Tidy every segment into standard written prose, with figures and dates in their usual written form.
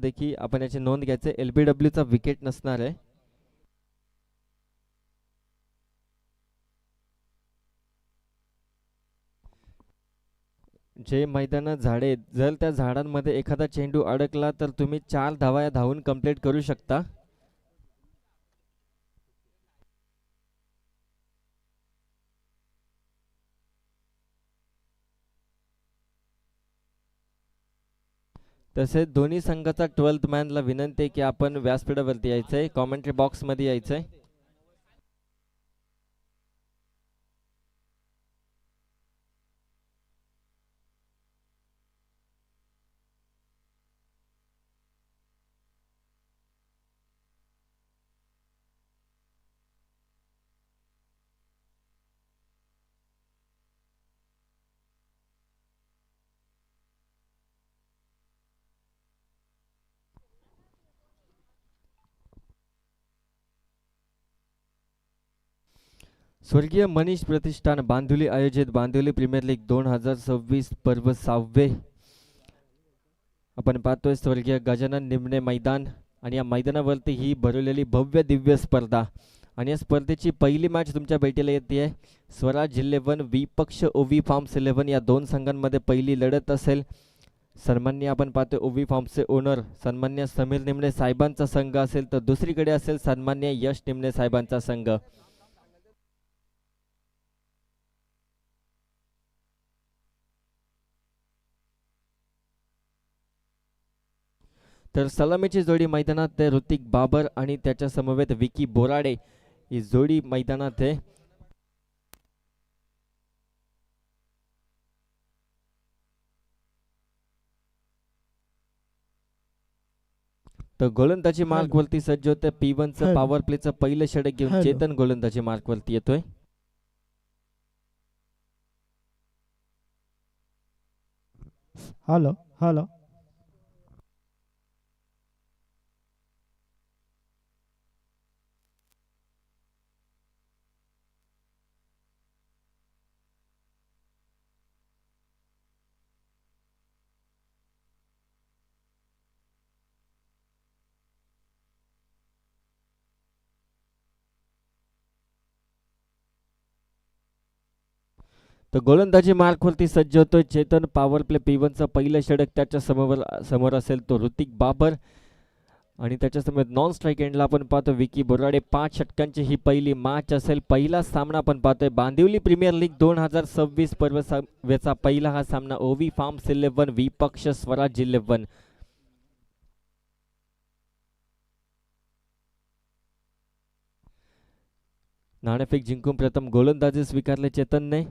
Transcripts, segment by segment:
देखील आपण याची नोंद घ्यायचे. LBW चा विकेट नसणार आहे. जे मैदान झाडे, जर त्या झाडांमध्ये एखादा चेंडू अडकला तर तुम्ही 4 धावा या धावून कंप्लीट करू शकता. तसेच दोन्ही संघाचा 12th मॅनला विनंती आहे की आपण व्यासपीठावरती यायचंय, कॉमेंट्री बॉक्समध्ये यायचंय. स्वर्गीय मनीष प्रतिष्ठान बांदिवली आयोजित बांदिवली प्रीमियर लीग 2026 पर्व 6वे आपण पाहतोय स्वर्गीय गजानन निमणे मैदान. आणि या मैदानावरती ही भरवलेली भव्य दिव्य स्पर्धा आणि या स्पर्धेची पहिली मॅच तुमच्या भेटीला येते आहे. स्वराज 11 विपक्ष ओवी फार्म्स 11 या दोन संघांमध्ये पहिली लढत असेल. सन्मान्य आपण पाहतोय ओवी फार्म्सचे ओनर सन्मान्य समीर निमणे साहेबांचा संघ असेल, तर दुसरीकडे असेल सन्मान्य यश निमणे साहेबांचा संघ. तर सलामीची जोडी मैदानात आहे. ऋतिक बाबर आणि त्याच्या समवेत विकी बोराडे ही जोडी मैदानात आहे. तर गोलंदाजी मार्क वरती सज्ज होते. P1चं पॉवर प्लेचं पहिलं षटक घेऊन चेतन गोलंदाजी मार्क वरती येतोय. हॅलो हॅलो तर गोलंदाजी मार्क वरती सज्ज होतोय चेतन. पॉवर प्ले P1चं पहिलं षटक त्याच्या समोर असेल तो ऋतिक बाबर आणि त्याच्या समोर नॉन स्ट्राईक एंडला आपण पाहतो विकी बोराडे. 5 षटकांची ही पहिली मॅच असेल. पहिला सामना आपण पाहतोय बांदिवली प्रीमियर लीग 2026 पर्व 6चा पहिला हा सामना ओवी फार्म्स 11 विपक्ष स्वराज 11. नाणेफेक जिंकून प्रथम गोलंदाजी स्वीकारले चेतनने.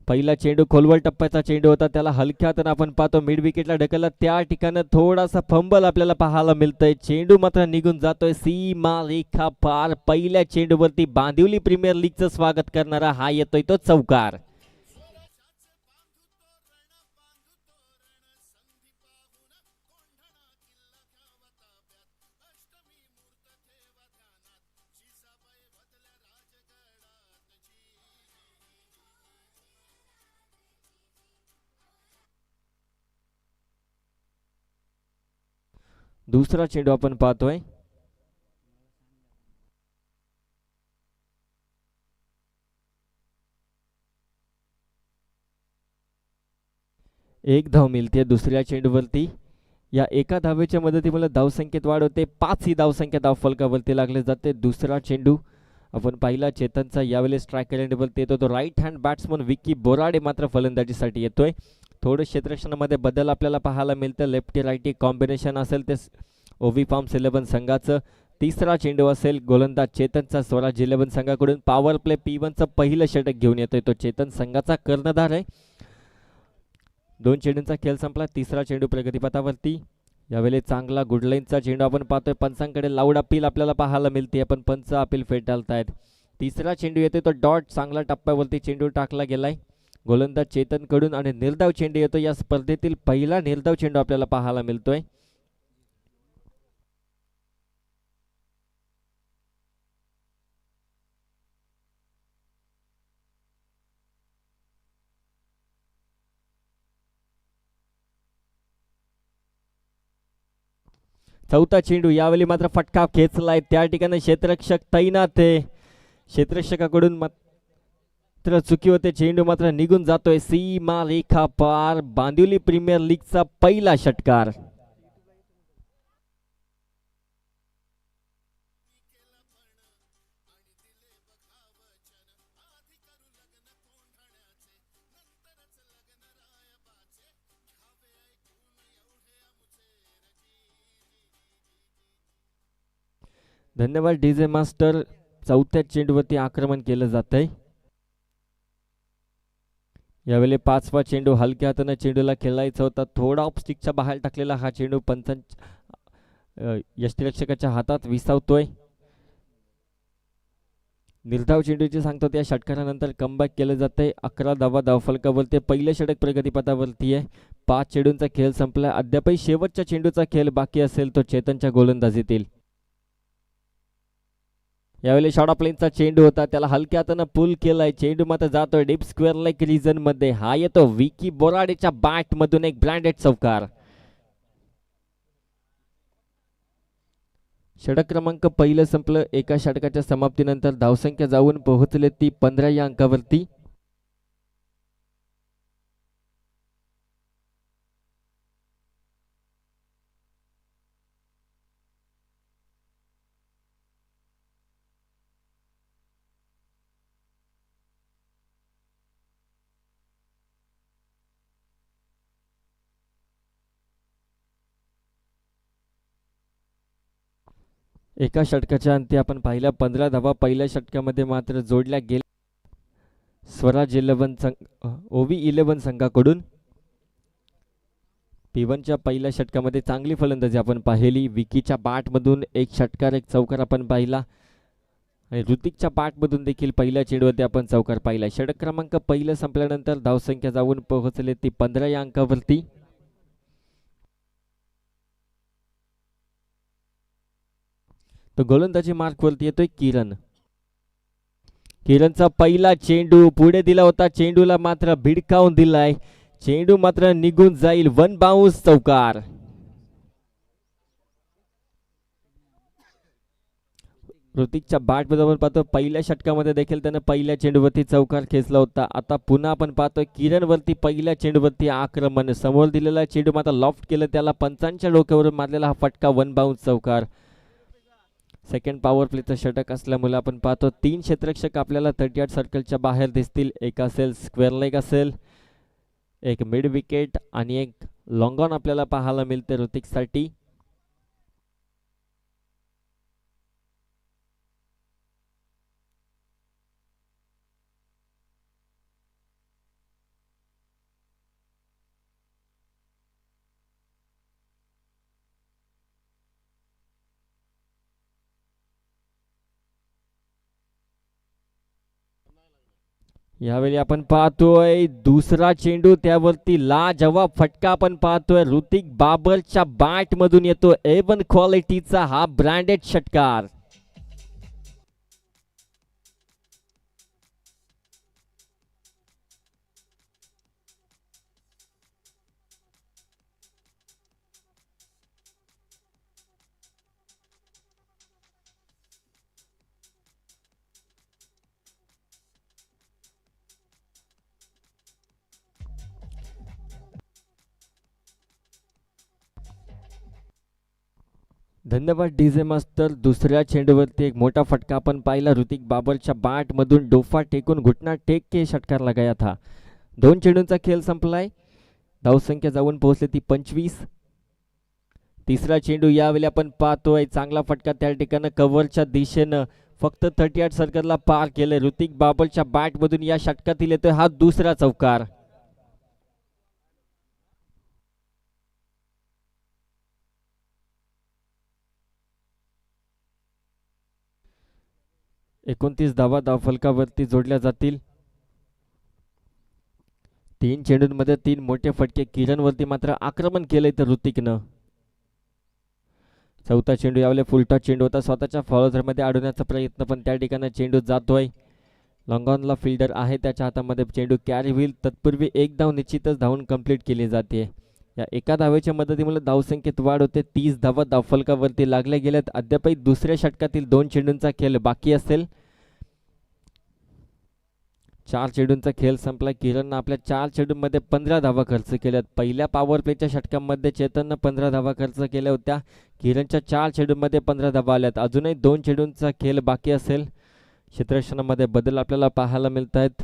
पहिला चेंडू खोलवर टप्प्याचा चेंडू होता, त्याला हलक्यातून आपण पाहतो मिड विकेटला ढकलला. त्या ठिकाणी थोडासा फंबल आपल्याला पाहायला मिळतोय. चेंडू मात्र निघून जातोय सीमा रेखा पार. पहिल्या चेंडूवरती बांदिवली प्रीमियर लीगचं स्वागत करणारा हा येतोय तो चौकार. दुसरा चेंडू आपण पाहतोय. एक धाव मिळते दुसऱ्या चेंडूवरती. या एका धावेच्या मदतीमुळे धावसंख्येत वाढ होते. 5 ही धावसंख्या धावफलकावरती लागले जाते. दुसरा चेंडू आपण पाहिला चेतनचा यावेळेस स्ट्राईक एंडवरती येतो तो right hand batsman Vicky Borade मात्र फलंदाजीसाठी येतोय. थोडं क्षेत्ररक्षणामध्ये बदल आपल्याला पाहायला मिळतं. लेफ्टी राईटी कॉम्बिनेशन असेल ते ओवी फार्म्स 11 संघाचं. तिसरा चेंडू असेल गोलंदाज चेतनचा स्वराज 11 संघाकडून. पॉवर प्ले P1चं पहिलं षटक घेऊन येतोय तो चेतन संघाचा कर्णधार आहे. 2 चेंडूंचा खेळ संपला. तिसरा चेंडू प्रगतीपथावरती. यावेळी चांगला गुडलाईनचा चेंडू आपण पाहतोय. पंचांकडे लाऊड अपील आपल्याला पाहायला मिळते, पण पंच अपील फेटाळतायत. तिसरा चेंडू येतोय तो डॉट चांगला टप्प्यावरती चेंडू टाकला गेलाय गोलंदाज चेतन कडून. आणि निर्धाव चेंडू येतो. या स्पर्धेतील पहिला निर्धाव चेंडू आपल्याला पाहायला मिळतोय. चौथा चेंडू यावेळी मात्र फटका खेचलाय, त्या ठिकाणी क्षेत्ररक्षक तैनात आहे. क्षेत्ररक्षकाकडून मात्र चुकी होते, चेंडू मात्र निघून जातोय सीमा रेखा पार. बांदिवली प्रीमियर लीगचा पहिला षटकार. धन्यवाद डीजे मास्टर. चौथ्या चेंडूवरती आक्रमण केलं जात आहे. यावेळी पाचवा चेंडू हलक्या हाताने चेंडूला खेळायचा होता, थोडा ऑफ स्टिकच्या बाहेर टाकलेला हा चेंडू यष्टिरक्षकाच्या हातात विसावतोय. निर्धाव चेंडूची सांगतो त्या षटकारानंतर कमबॅक केलं जातंय. 11 धावा धावफलकावरती, पहिले षटक प्रगतीपथावरती आहे. 5 चेंडूंचा खेळ संपला, अद्यापही शेवटच्या चेंडूचा खेळ बाकी असेल तो चेतनच्या गोलंदाजीतील. यावेळी शॉर्ट ऑफ लेनचा चेंडू होता, त्याला हलक्या हातानं पुल केलाय, चेंडू मात्र जातोय डीप स्क्वेअर लाईक रिजन मध्ये. हा येतो विकी बोराडेच्या बॅट मधून एक ब्रँडेड चौकार. षटक क्रमांक पहिलं संपलं. एका षटकाच्या समाप्तीनंतर धावसंख्या जाऊन पोहोचले ती 15 या अंकावरती. एका षटकाच्या अंती आपण पाहिल्या 15 धावा पहिल्या षटकामध्ये मात्र जोडल्या गेल्या स्वराज 11 संघ ओवी 11 संघाकडून. P1च्या पहिल्या षटकामध्ये चांगली फलंदाजी आपण पाहिली. विकीच्या बॅटमधून एक षटकार एक चौकार आपण पाहिला आणि ऋतिकच्या बॅटमधून देखील पहिल्या चेंडूवरती आपण चौकार पाहिला. षटक क्रमांक पहिलं संपल्यानंतर धावसंख्या जाऊन पोहोचले ती 15 या अंकावरती. तो गोलंदाजी मार्कवरती येतोय किरण. किरणचा पहिला चेंडू पुढे दिला होता, चेंडूला मात्र भिडकावून दिलाय, चेंडू मात्र निघून जाईल. 1 बाउन्स चौकार. ऋतिकच्या बॅट बरोबर पाहतो पहिल्या षटकामध्ये देखील त्याने पहिल्या चेंडूवरती चौकार खेचला होता. आता पुन्हा आपण पाहतोय किरण वरती पहिल्या चेंडूवरती आक्रमण. समोर दिलेला चेंडू मात्र लॉफ्ट केलं, त्याला पंचांच्या डोक्यावरून मारलेला हा फटका. 1 बाउन्स चौकार. सेकंड पॉवर प्लेचं षटक असल्यामुळे आपण पाहतो 3 क्षेत्ररक्षक आपल्याला 38 सर्कलच्या बाहेर दिसतील. एक असेल स्क्वेअर लेग असेल, एक मिड विकेट आणि एक लॉंग ऑन आपल्याला पाहायला मिळते ऋतिकसाठी. यावेळी आपण पाहतोय दुसरा चेंडू, त्यावरती लाजवाब फटका आपण पाहतोय. ऋतिक बाबरच्या बॅट मधून येतो A1 क्वालिटीचा हा ब्रँडेड षटकार. धन्यवाद डीजे मास्टर. दुसऱ्या चेंडूवरती एक मोठा फटका आपण पाहिला. ऋतिक बाबरच्या बॅट मधून डोफा टेकून घुटना टेक के षटकार लगाया था. 2 चेंडूंचा खेळ संपलाय. धावसंख्या जाऊन पोहोचली ती 25. तिसरा चेंडू यावेळी आपण पाहतोय चांगला फटका त्या ठिकाणी कव्हरच्या दिशेनं फक्त 38 सर्कलला पार केले. ऋतिक बाबरच्या बॅट मधून या षटकातील येतोय हा दुसरा चौकार. एकोणतीस धावा धावफलकावरती जोडल्या जातील. 3 चेंडूंमध्ये 3 मोठे फटके. किरणवरती मात्र आक्रमण केलंय तर ऋतिकनं. चौथा चेंडू यावेळी फुलटॉस चेंडू होता, स्वतःच्या फॉलोझरमध्ये अडवण्याचा प्रयत्न, पण त्या ठिकाणी चेंडू जातोय. लॉंगॉनला फिल्डर आहे, त्याच्या हातामध्ये चेंडू कॅरी होईल. तत्पूर्वी एक धाव निश्चितच धावून कंप्लीट केली जाते. या एका धावेच्या मदतीमुळे धावसंख्येत वाढ होते. 30 धावा धावफलकावरती लागल्या गेल्यात. अद्यापही दुसऱ्या षटकातील 2 चेंडूंचा खेळ बाकी असेल. 4 चेंडूंचा खेळ संपला. किरणनं आपल्या 4 चेंडूंमध्ये 15 धावा खर्च केल्यात. पहिल्या पॉवर प्लेच्या षटकांमध्ये चेतननं 15 धावा खर्च केल्या होत्या. किरणच्या 4 चेंडूंमध्ये 15 धावा आल्यात. अजूनही 2 चेंडूंचा खेळ बाकी असेल. क्षेत्ररक्षणामध्ये बदल आपल्याला पाहायला मिळत आहेत.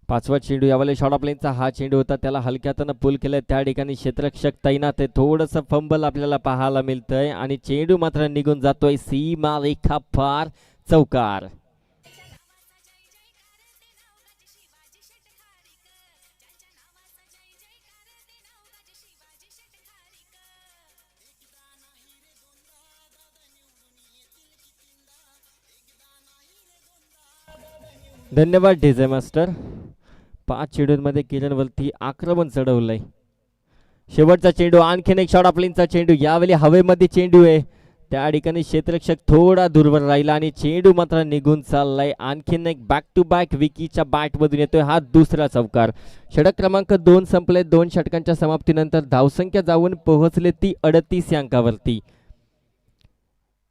पाचवा चेंडू यावेळी शॉर्ट ऑफ लाईनचा हा चेंडू होता. त्याला हलक्यातनं पुल केलंय. त्या ठिकाणी क्षेत्ररक्षक तैनात आहे. थोडंसं फंबल आपल्याला पाहायला मिळतंय आणि चेंडू मात्र निघून जातोय सीमा रेखा पार. चौकार. धन्यवाद डीजे मास्टर. 5 चेंडूंमध्ये किरणवरती आक्रमण चढवलंय. शेवटचा चेंडू, आणखीन एक शॉर्ट ऑफ लाईनचा चेंडू. यावेळी हवेमध्ये चेंडू आहे. त्या ठिकाणी क्षेत्ररक्षक थोडा दूरवर राहिला आणि चेंडू मात्र निघून चाललाय. आणखीन एक बॅक टू बॅक विकीच्या बॅटमधून येतोय. हा दुसरा चौकार. षटक क्रमांक 2 संपले. 2 षटकांच्या समाप्तीनंतर धावसंख्या जाऊन पोहोचले ती 38 अंकावरती.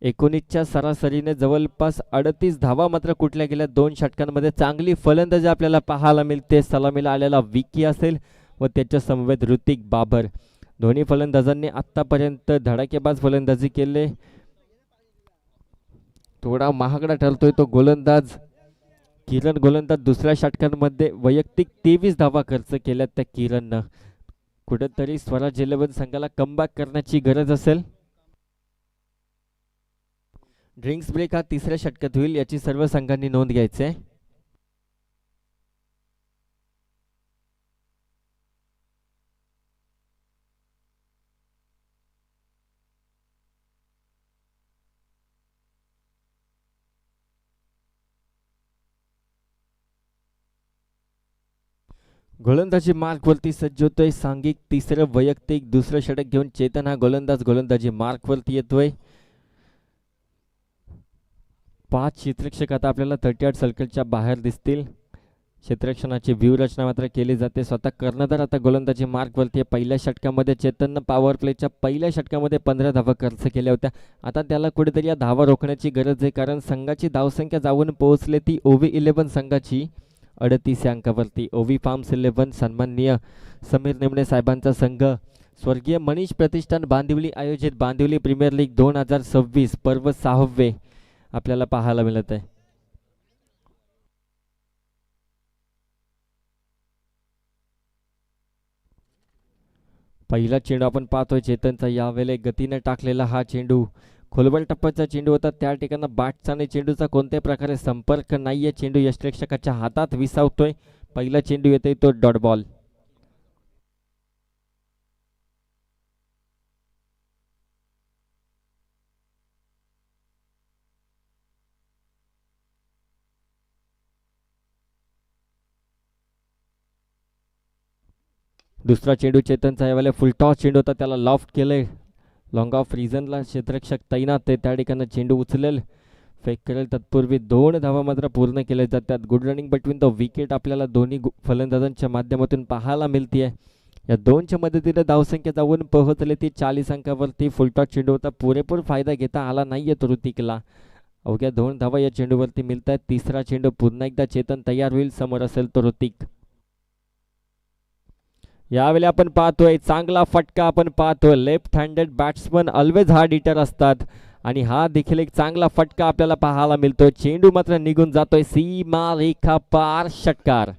19च्या सरासरीने जवळपास 38 धावा मात्र कुठल्या गेल्या 2 षटकांमध्ये. चांगली फलंदाजी आपल्याला पाहायला मिळते. सलामीला आलेला विकी असेल व त्याच्या समवेत ऋतिक बाबर. दोन्ही फलंदाजांनी आतापर्यंत धडाकेबाज फलंदाजी केले. थोडा महागडा ठरतोय तो गोलंदाज किरण. गोलंदाज दुसऱ्या षटकांमध्ये वैयक्तिक 23 धावा खर्च केल्यात त्या किरणनं. कुठेतरी स्वराज 11 संघाला कमबॅक करण्याची गरज असेल. ड्रिंक्स ब्रेक हा तिसऱ्या षटकात होईल याची सर्व संघांनी नोंद घ्यायची आहे. गोलंदाजी मार्कवरती सज्ज होतोय. सांघिक तिसरं वैयक्तिक दुसरं षटक घेऊन चेतन हा गोलंदाज गोलंदाजी मार्कवरती येतोय. 5 क्षेत्ररक्षक आता आपल्याला 38 सर्कलच्या बाहेर दिसतील. क्षेत्ररक्षणाची व्यूहरचना मात्र केली जाते. स्वतः कर्णधार आता गोलंदाजी मार्कवरती. पहिल्या षटकामध्ये चेतननं पॉवर प्लेच्या पहिल्या षटकामध्ये 15 धावा खर्च केल्या होत्या. आता त्याला कुठेतरी या धावा रोखण्याची गरज आहे, कारण संघाची धावसंख्या जाऊन पोहोचले ती ओव्ही 11 संघाची 38 अंकावरती. ओव्ही फार्म्स 11 सन्माननीय समीर नेमणे साहेबांचा संघ, स्वर्गीय मनीष प्रतिष्ठान बांदिवली आयोजित बांदिवली प्रीमियर लीग 2026 पर्व 6वे आपल्याला पाहायला मिळत आहे. पहिला चेंडू आपण पाहतोय चेतनचा. यावेळेला गतीने टाकलेला हा चेंडू खोलवर टप्प्याचा चेंडू होता. त्या ठिकाणी बॅटचा आणि चेंडूचा कोणत्याही प्रकारे संपर्क नाहीये. चेंडू यष्टिरक्षकाच्या हातात विसावतोय. पहिला चेंडू येतोय तो डॉट बॉल. दुसरा चेंडू चेतनचा. यावेळेला फुल टॉस चेंडू होता, त्याला लॉफ्ट केलंय. लॉंग ऑफ रिझनला क्षेत्ररक्षक तैनात आहे. त्या ठिकाणी चेंडू उचलेल, फेक करेल. तत्पूर्वी 2 धावा मात्र पूर्ण केल्या जातात. Good running between the wicket आपल्याला दोन्ही फलंदाजांच्या माध्यमातून पाहायला मिळते. या 2च्या मदतीने धावसंख्या जाऊन पोहोचले ती 40 अंकावरती. फुलटॉस चेंडू होता, पुरेपूर फायदा घेता आला नाहीये तो ऋतिकला. अवघ्या 2 धावा या चेंडूवरती मिळत आहेत. तिसरा चेंडू पुन्हा एकदा चेतन तयार होईल, समोर असेल तो ऋतिक. यावेळी आपण पाहतोय चांगला फटका आपण पाहतोय. Left handed batsman always hard hitter असतात आणि हा देखील एक चांगला फटका आपल्याला पाहायला मिळतोय. चेंडू मात्र निघून जातोय सीमा रेखा पार. षटकार.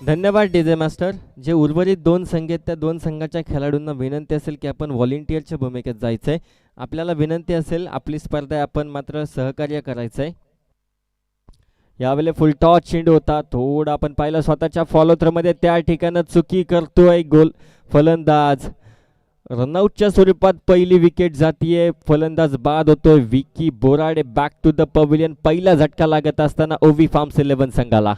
धन्यवाद डीजे मास्टर. जे उर्वरित 2 संघ आहेत त्या 2 संघाच्या खेळाडूंना विनंती असेल की आपण व्हॉलेंटियरच्या भूमिकेत जायचंय. आपल्याला विनंती असेल, आपली स्पर्धा आपण मात्र सहकार्य करायचंय. यावेळेला फुल टॉस चेंडू होता, थोडा आपण पाहिलं स्वतःच्या फॉलो थ्रो मध्ये त्या ठिकाणी चुकी करतोय गोल फलंदाज. रनआउटच्या स्वरूपात पहिली विकेट जातीये. फलंदाज बाद होतोय Vicky Borade. Back to the pavilion. पहिला झटका लागत असताना ओवी फार्म्स 11 संघाला.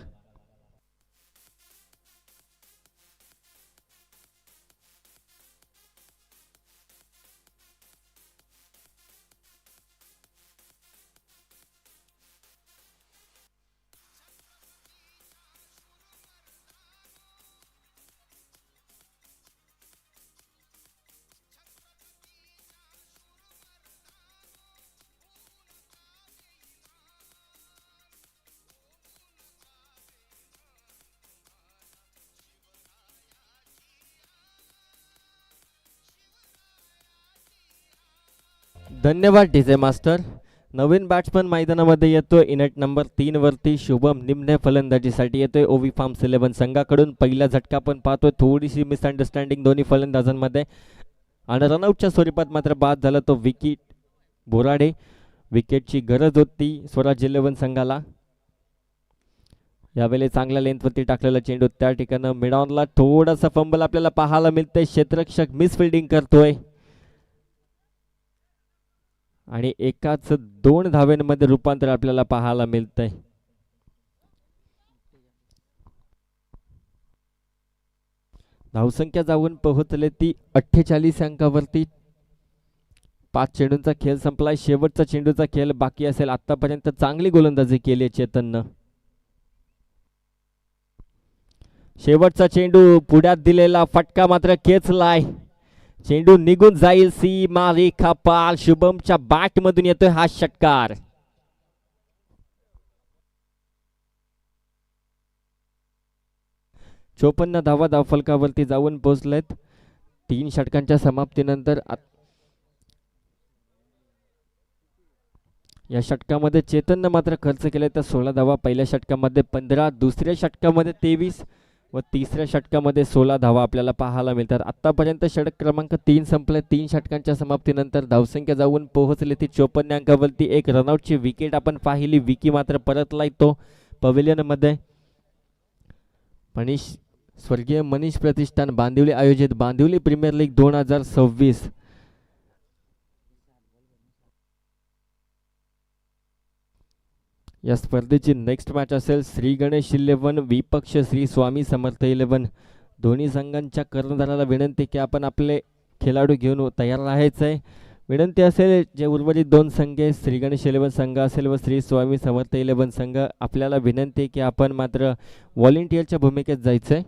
धन्यवाद डीजे मास्टर. नवीन बॅट्समन मैदानामध्ये येतोय. इनट नंबर 3 वरती शुभम निमणे फलंदाजीसाठी येतोय ओवी फार्म्स 11 संघाकडून. पहिला झटका आपण पाहतोय. थोडीशी मिसअंडरस्टँडिंग दोन्ही फलंदाजांमध्ये आणि रनआउटच्या स्वरूपात मात्र बाद झाला तो विकी बोराडे. विकेटची गरज होती स्वराज 11 संघाला. यावेळी चांगल्या लेंथवरती टाकलेला चेंडू त्या ठिकाणी मिडॉनला थोडासा फंबल आपल्याला पाहायला मिळतंय. क्षेत्ररक्षक मिसफिल्डिंग करतोय आणि एकाच 2 धाव्यांमध्ये रूपांतर आपल्याला पाहायला मिळतंय. धावसंख्या जाऊन पोहोचले ती 48 अंकावरती. 5 चेंडूंचा खेळ संपलाय. शेवटचा चेंडूचा खेळ बाकी असेल. आतापर्यंत चांगली गोलंदाजी केली चेतननं. शेवटचा चेंडू पुढ्यात दिलेला फटका मात्र खेचलाय. चेंडू निघून जाईल सीमा रेखा पार. शुभमच्या बॅट मधून येतोय हा षटकार. चोपन्न धावा धावफलकावरती जाऊन पोहोचलेत 3 षटकांच्या समाप्तीनंतर. या षटकामध्ये चेतननं मात्र खर्च केले तर 16 धावा. पहिल्या षटकामध्ये 15, दुसऱ्या षटकामध्ये 23 व तिसऱ्या षटकामध्ये 16 धावा आपल्याला पाहायला मिळतात. आतापर्यंत षटक क्रमांक 3 संपले. 3 षटकांच्या समाप्तीनंतर धावसंख्या जाऊन पोहोचली ती 54 अंकावरती. एक रनआउटची विकेट आपण पाहिली. विकी मात्र परतलाय तो पवेलियन मध्ये. स्वर्गीय मनीष प्रतिष्ठान बांदिवली आयोजित बांदिवली प्रीमियर लीग 2026. या स्पर्धेची नेक्स्ट मॅच असेल श्री गणेश 11 विपक्ष श्री स्वामी समर्थ 11. दोन्ही संघांच्या कर्णधाराला विनंती की आपण आपले खेळाडू घेऊन तयार राहायचं आहे. विनंती असेल जे उर्वरित 2 संघ श्री गणेश 11 संघ असेल व श्री स्वामी समर्थ 11 संघ, आपल्याला विनंती की आपण मात्र व्हॉलेंटियरच्या भूमिकेत जायचं आहे.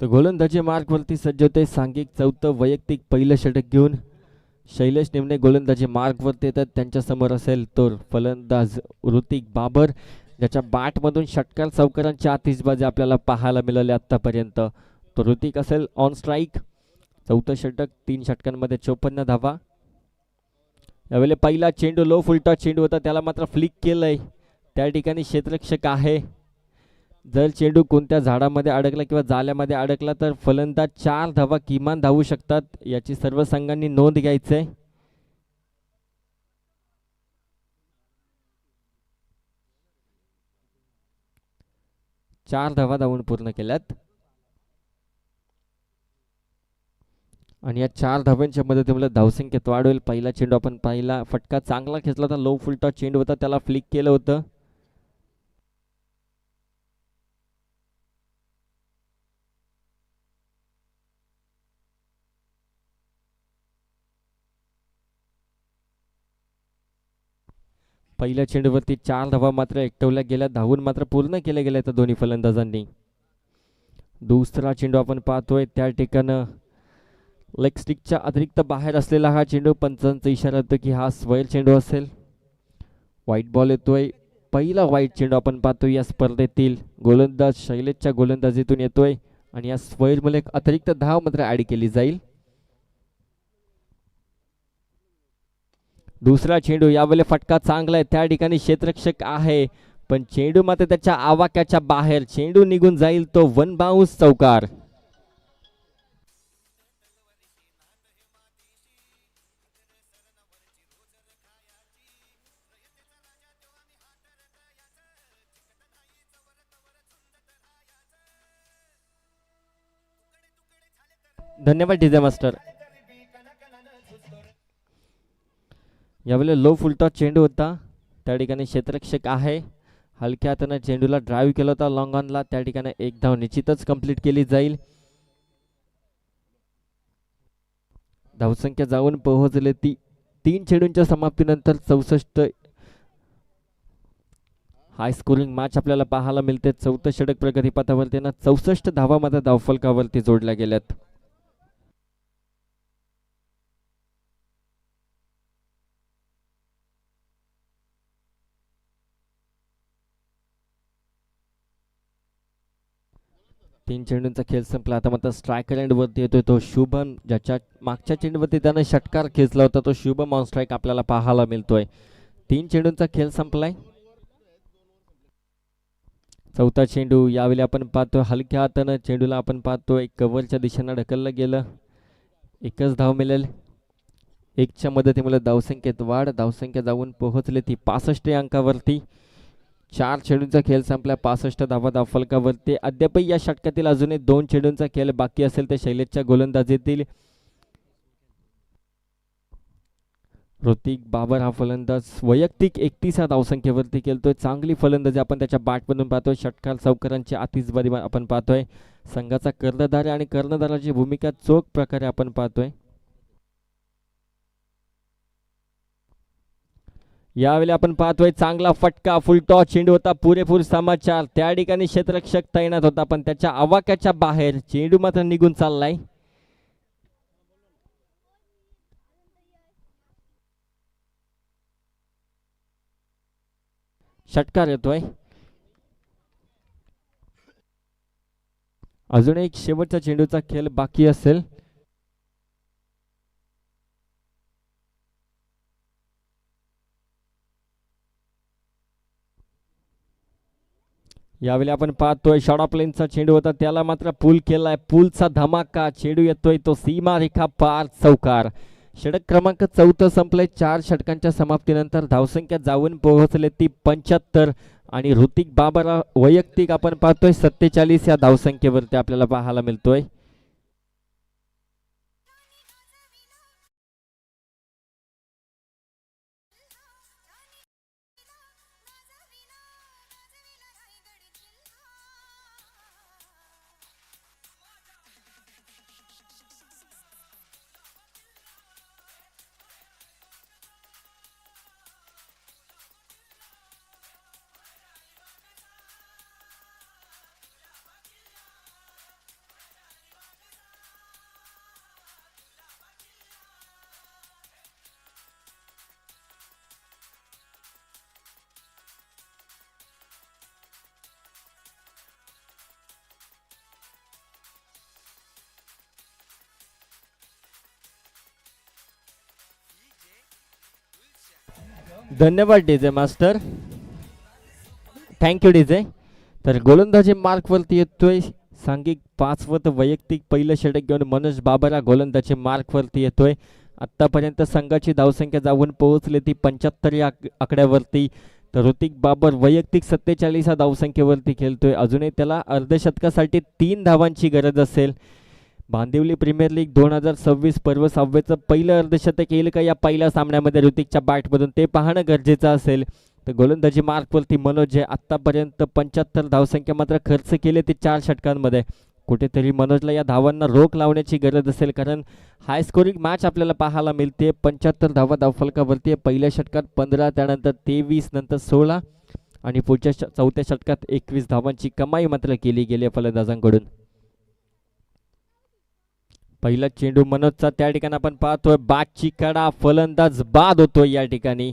तर गोलंदाजी मार्कवरती सज्ज होते. सांघिक 4थं वैयक्तिक पहिलं षटक घेऊन शैलेश निमणे गोलंदाजी मार्कवरती येतात. त्यांच्यासमोर असेल तो फलंदाज ऋतिक बाबर, ज्याच्या बॅटमधून षटकार चौकारांची आतिषबाजी आपल्याला पाहायला मिळाली आतापर्यंत. तो ऋतिक असेल ऑन स्ट्राईक. 4थं षटक, 3 षटकांमध्ये 54 धावा. यावेळी पहिला चेंडू लो फुलटा चेंडू होता, त्याला मात्र फ्लिक केलंय. त्या ठिकाणी क्षेत्ररक्षक आहे. जर चेंडू कोणत्या झाडामध्ये अडकला किंवा जाल्यामध्ये अडकला तर फलंदाज 4 धावा किमान धावू शकतात. याची सर्व संघांनी नोंद घ्यायची आहे. चार धावा धावून पूर्ण केल्यात आणि या 4 धाव्यांच्या मदतीमुळे धावसंख्येत वाढ होईल. पहिला चेंडू आपण पाहिला, फटका चांगला खेचला होता. लो फुलटा चेंडू होता, त्याला फ्लिक केलं होतं. पहिल्या चेंडूवरती 4 धावा मात्र एकटवल्या गेल्या. धावून मात्र पूर्ण केल्या गेल्या तर दोन्ही फलंदाजांनी. दुसरा चेंडू आपण पाहतोय, त्या ठिकाणी लेग स्टिकच्या अतिरिक्त बाहेर असलेला हा चेंडू. पंचांचा इशारा होतो की हा स्क्वेअर चेंडू असेल. व्हाईट बॉल येतोय. पहिला व्हाईट चेंडू आपण पाहतोय या स्पर्धेतील. गोलंदाज शैलेशच्या गोलंदाजीतून येतोय आणि या स्क्वेअरमुळे एक अतिरिक्त धाव मात्र ऍड केली जाईल. दुसरा चेंडू यावेळी फटका चांगला आहे, त्या ठिकाणी क्षेत्ररक्षक आहे पण चेंडू मात्र त्याच्या आवाक्याच्या बाहेर, चेंडू निघून जाईल तो वन बाउन्स चौकार. धन्यवाद डीजे मास्टर. यावेळी लो फुलटॉस चेंडू होता, त्या ठिकाणी क्षेत्ररक्षक आहे, हलक्या हाताने चेंडूला ड्राईव्ह केला होता लॉंग ऑनला, त्या ठिकाणी एक धाव निश्चितच कंप्लीट केली जाईल. धावसंख्या जाऊन पोहोचले ती 3 चेंडूंच्या समाप्तीनंतर 64. हाय स्कोरिंग मॅच आपल्याला पाहायला मिळते. 4थं षटक प्रगतीपथावरती ना 64 धावा मात्र धावफलकावरती जोडल्या गेल्यात. तीन चेंडूंचा खेळ संपला. आता मात्र स्ट्रायकर एंड वरती येतोय तो शुभम, ज्याच्या मागच्या चेंडूवरती त्याने षटकार खेचला होता तो शुभम ऑन स्ट्राईक आपल्याला पाहायला मिळतोय. 3 चेंडूंचा खेळ संपलाय. चौथा चेंडू यावेळी आपण पाहतो हलक्या हातानं चेंडूला आपण पाहतोय कव्हरच्या दिशेनं ढकललं गेलं. एकच धाव मिळेल. 1च्या मदतीमुळे धावसंख्येत वाढ, धावसंख्या जाऊन पोहोचली ती 65 अंकावरती. 4 चेंडूंचा खेळ संपला, 65 धावा धावफलकावरती. अद्यापही या षटकातील अजूनही 2 चेंडूंचा खेळ बाकी असेल तर शैलेशच्या गोलंदाजीतील ऋतिक बाबर हा फलंदाज वैयक्तिक 31 धावसंख्येवरती खेळतोय. चांगली फलंदाजी आपण त्याच्या बॅटमधून पाहतोय. षटकार चौकारांची आतिषबाजी आपण पाहतोय. संघाचा कर्णधार आणि कर्णधाराची भूमिका चोख प्रकारे आपण पाहतोय. यावेळी आपण पाहतोय चांगला फटका, फुलटॉस चेंडू होता, पुरेपूर समाचार. त्या ठिकाणी क्षेत्ररक्षक तैनात होता पण त्याच्या आवाक्याच्या बाहेर चेंडू मात्र निघून चाललाय. षटकार येतोय. अजून एक शेवटचा चेंडूचा खेळ बाकी असेल. यावेळी आपण पाहतोय शॉर्ट ऑफ लेनचा चेंडू होता, त्याला मात्र पूल केलाय. पूलचा धमाका, चेंडू येतोय तो सीमारेखा पार चौकार. षटक क्रमांक 4 संपलंय. 4 षटकांच्या समाप्तीनंतर धावसंख्या जाऊन पोहोचले ती 75 आणि ऋतिक बाबर वैयक्तिक आपण पाहतोय 47 या धावसंख्येवरती आपल्याला पाहायला मिळतोय. धन्यवाद डीजे मास्टर, थँक्यू डीजे. तर गोलंदाजी मार्कवरती येतोय सांघिक 5 वैयक्तिक पहिलं षटक घेऊन मनोज बाबर हा गोलंदाजी मार्कवरती येतोय. आतापर्यंत संघाची धावसंख्या जाऊन पोहोचली ती 75 या आकड्यावरती. तर ऋतिक बाबर वैयक्तिक 47 धावसंख्येवरती खेळतोय. अजूनही त्याला अर्धशतकासाठी 3 धावांची गरज असेल. भांदिवली प्रीमियर लीग 2026 पर्व 6वेचं पहिलं अर्धशतक येईल का या पहिल्या सामन्यामध्ये ऋतिकच्या बॅटमधून ते पाहणं गरजेचं असेल. तर गोलंदाजी मार्कवरती मनोज आहे. आतापर्यंत 75 धावसंख्या मात्र खर्च केले ते 4 षटकांमध्ये. कुठेतरी मनोजला या धावांना रोख लावण्याची गरज असेल कारण हाय स्कोरिंग मॅच आपल्याला पाहायला मिळते. 75 धावा धावफलकावरती पहिल्या षटकात 15, त्यानंतर 23, नंतर 16 आणि पुढच्या 4थ्या षटकात 21 धावांची कमाई मात्र केली गेली फलंदाजांकडून. पहिला चेंडू मनोजचा, त्या ठिकाणी आपण पाहतोय बादची कडा, फलंदाज बाद होतोय या ठिकाणी.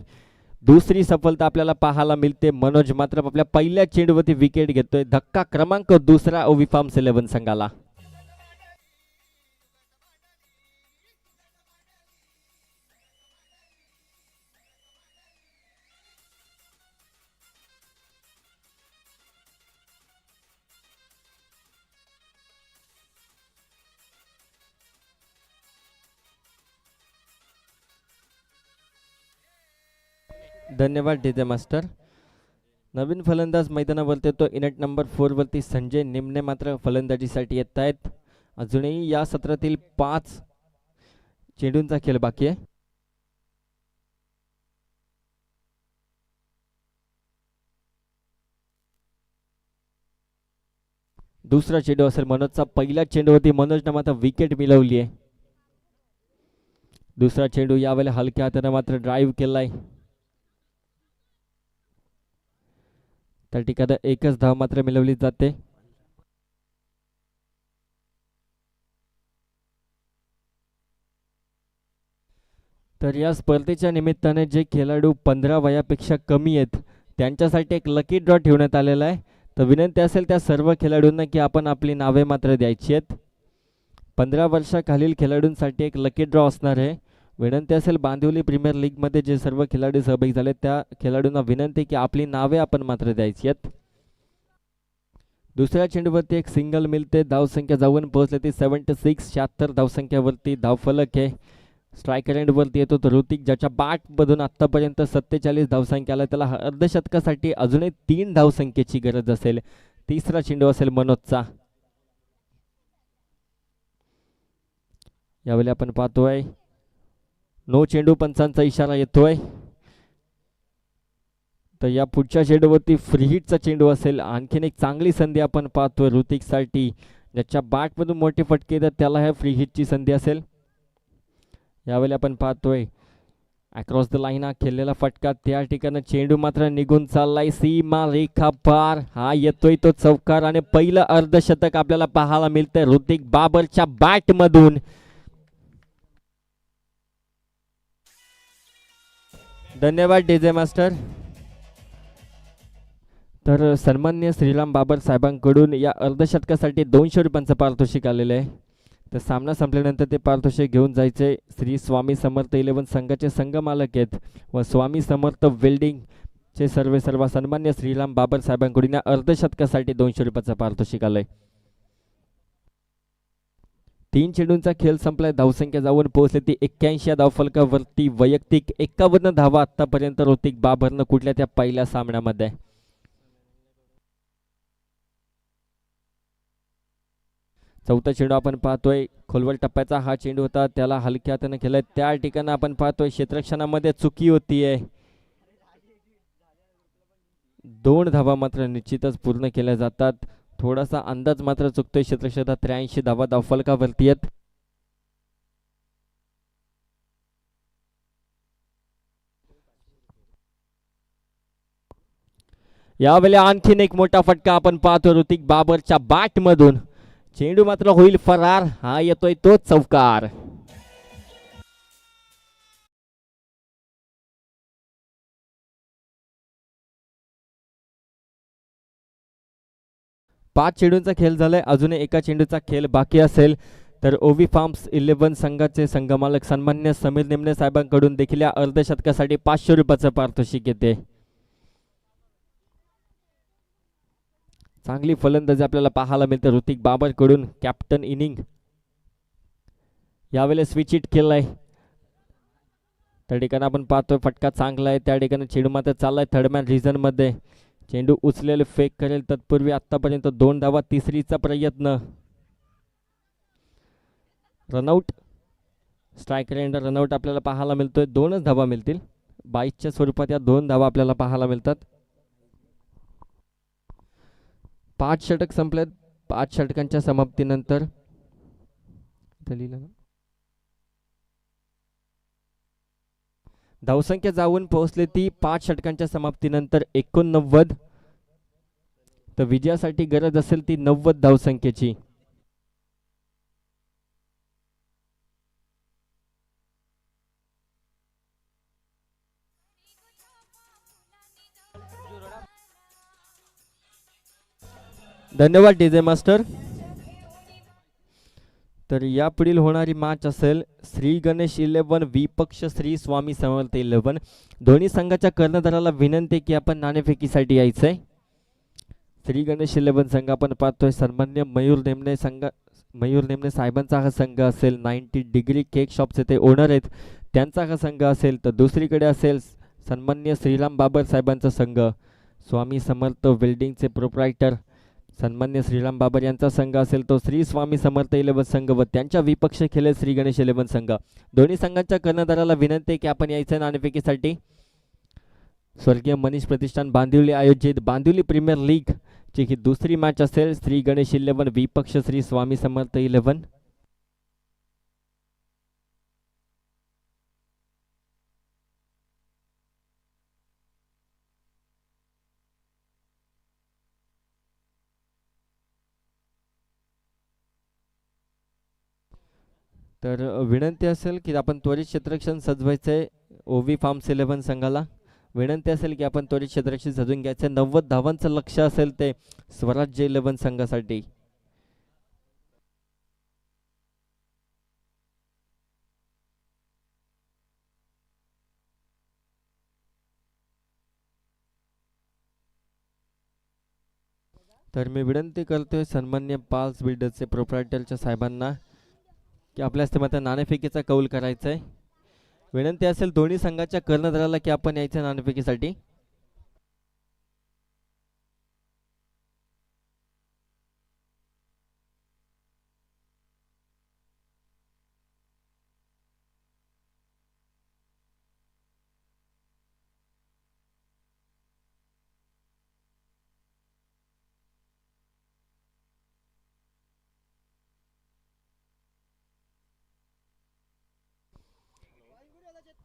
दुसरी सफलता आपल्याला पाहायला मिळते. मनोज मात्र आपल्या पहिल्या चेंडूवरती विकेट घेतोय. धक्का क्रमांक 2 ओवी फार्म्स 11 संघाला. धन्यवाद डीजे मास्टर. नवीन फलंदाज मैदानावरती येतो. इनेट नंबर 4 वरती संजय निमणे मात्र फलंदाजीसाठी येत आहेत. अजूनही या सत्रातील 5 चेंडूंचा खेळ बाकी आहे. दुसरा चेंडू असेल मनोजचा. पहिल्या चेंडूवरती मनोजनं मात्र विकेट मिळवली आहे. दुसरा चेंडू यावेळेला हलक्या हाताने मात्र ड्राईव्ह केलाय. त्या ठिकाणी एकच धाव मात्र मिळवली जाते. तर या स्पर्धेच्या निमित्ताने जे खेळाडू 15 वयापेक्षा कमी आहेत त्यांच्यासाठी एक लकी ड्रॉ ठेवण्यात आलेला आहे. तर विनंती असेल त्या सर्व खेळाडूंना की आपण आपली नावे मात्र द्यायची आहेत. 15 वर्षाखालील खेळाडूंसाठी एक लकी ड्रॉ असणार आहे. विनंती असेल बांदिवली प्रीमियर लीगमध्ये जे सर्व खेळाडू सहभागी झाले त्या खेळाडूंना विनंती की आपली नावे आपण मात्र द्यायची आहेत. दुसऱ्या चेंडूवरती एक सिंगल मिळते. धावसंख्या जाऊन पोहोचली ती 76. 76 धावसंख्यावरती धावफलक आहे. स्ट्रायकर एंडवरती येतो तो ऋतिक, ज्याच्या बॅटमधून आत्तापर्यंत 47 धावसंख्या आला. त्याला अर्धशतकासाठी अजूनही 3 धावसंख्येची गरज असेल. तिसरा चेंडू असेल मनोजचा. यावेळी आपण पाहतोय नो चेंडू पंचांचा इशारा येतोय. तर या पुढच्या चेंडूवरती फ्री हिटचा चेंडू असेल. आणखीन एक चांगली संधी आपण पाहतोय ऋतिकसाठी, ज्याच्या बॅटमधून मोठी फटके येतात त्याला ह्या फ्री हिटची संधी असेल. यावेळी आपण पाहतोय अक्रॉस द लाईन हा खेळलेला फटका. त्या ठिकाणी चेंडू मात्र निघून चाललाय सीमा रेखा पार. हा येतोय तो चौकार आणि पहिलं अर्धशतक आपल्याला पाहायला मिळतंय ऋतिक बाबरच्या बॅटमधून. धन्यवाद डीजे मास्टर. तर सन्मान्य श्रीराम बाबर साहेबांकडून या अर्धशतकासाठी 200 रुपयांचं पारितोषिक आलेलं आहे. तर सामना संपल्यानंतर ते पारितोषिक घेऊन जायचे श्री स्वामी समर्थ 11 संघाचे संघ मालक आहेत व स्वामी समर्थ वेल्डिंगचे सर्व सन्मान्य श्रीराम बाबर साहेबांकडून या अर्धशतकासाठी 200 रुपयाचं पारितोषिक आलंय. 3 चेंडूंचा खेळ संपलाय. धावसंख्या जाऊन पोहोचली ती 81 धावफलकावरती. वैयक्तिक 51 धावा आतापर्यंत ऋतिक बाबरनं कुठल्या त्या पहिल्या सामन्यामध्ये. चौथा चेंडू आपण पाहतोय खोलवर टप्प्याचा हा चेंडू होता, त्याला हलक्या हाताने केलाय. त्या ठिकाणी आपण पाहतोय क्षेत्ररक्षणामध्ये चुकी होतीये. 2 धावा मात्र निश्चितच पूर्ण केल्या जातात. थोडासा अंदाज मात्र चुकतोय. क्षेत्ररक्षणात 83 धावा धावफलकावरती आहेत. यावेळी आणखीन एक मोठा फटका आपण पाहतो ऋतिक बाबरच्या बॅट मधून. चेंडू मात्र होईल फरार. हा येतोय तो चौकार. पाच चेंडूंचा खेळ झालाय. अजून एका चेंडूचा खेळ बाकी असेल तर ओवी फार्म्स 11 संघाचे संघमालक सन्मान्य समीर निमणे साहेबांकडून देखील या अर्धशतकासाठी 500 रुपयाचं पारितोषिक येते. चांगली फलंदाजी आपल्याला पाहायला मिळते ऋतिक बाबर कडून. कॅप्टन इनिंग यावेळेला स्विच हिट केलाय. त्या ठिकाणी आपण पाहतोय फटका चांगला आहे. त्या ठिकाणी चेंडू मात्र चाललाय थर्डमॅन रिझन मध्ये. चेंडू उचलेले फेक करेल तत्पूर्वी आतापर्यंत 2 धावा. तिसरीचा प्रयत्न. रनआउट. स्ट्रायकर एंड रनआउट आपल्याला पाहायला मिळतोय. 2च धावा मिळतील. 22च्या स्वरूपात या 2 धावा आपल्याला पाहायला मिळतात. 5 षटक संपलेत. 5 षटकांच्या समाप्तीनंतर धावसंख्या जाऊन पोहोचली ती 5 षटकांच्या समाप्तीनंतर 89. तर विजयासाठी गरज असेल ती 90 धावसंख्येची. धन्यवाद डीजे मास्टर. तर यापुढील होणारी मॅच असेल श्री गणेश 11 विपक्ष श्री स्वामी समर्थ 11. दोन्ही संघाच्या कर्णधाराला विनंती की आपण नाणेफेकीसाठी यायचंय. श्री गणेश 11 संघ आपण पाहतोय सन्मान्य मयूर नेमणे साहेबांचा हा संघ असेल. 90 डिग्री केक शॉपचे ते ओनर आहेत, त्यांचा हा संघ असेल. तर दुसरीकडे असेल सन्मान्य श्रीराम बाबर साहेबांचा संघ, स्वामी समर्थ वेल्डिंगचे प्रोप्रायटर सन्मान्य श्रीराम बाबर यांचा संघ असेल तो श्री स्वामी समर्थ 11 संघ व त्यांच्या विपक्ष खेळत श्री गणेश 11 संघ. दोन्ही संघांच्या कर्णधाराला विनंती आहे की आपण यायचं नाणेफेकीसाठी. स्वर्गीय मनीष प्रतिष्ठान बांदिवली आयोजित बांदिवली प्रीमियर लीग ची ही दुसरी मॅच असेल. श्री गणेश 11 विपक्ष श्री स्वामी समर्थ 11. तर विनंती असेल की आपण त्वरित क्षेत्ररक्षण सजवायचं आहे. ओवी फार्म्स 11 संघाला विनंती असेल की आपण त्वरित क्षेत्ररक्षण सजवून घ्यायचं. 90 धावांचं लक्ष असेल ते स्वराज्य 11 संघासाठी. तर मी विनंती करतोय सन्मान्य पाल्स बिल्डर्सचे प्रोप्रायटरच्या साहेबांना की आपल्या हस्ते नाणेफेकीचा कौल करायचा आहे. विनंती असेल दोन्ही संघाच्या कर्णधाराला की आपण यायचं नाणेफेकीसाठी.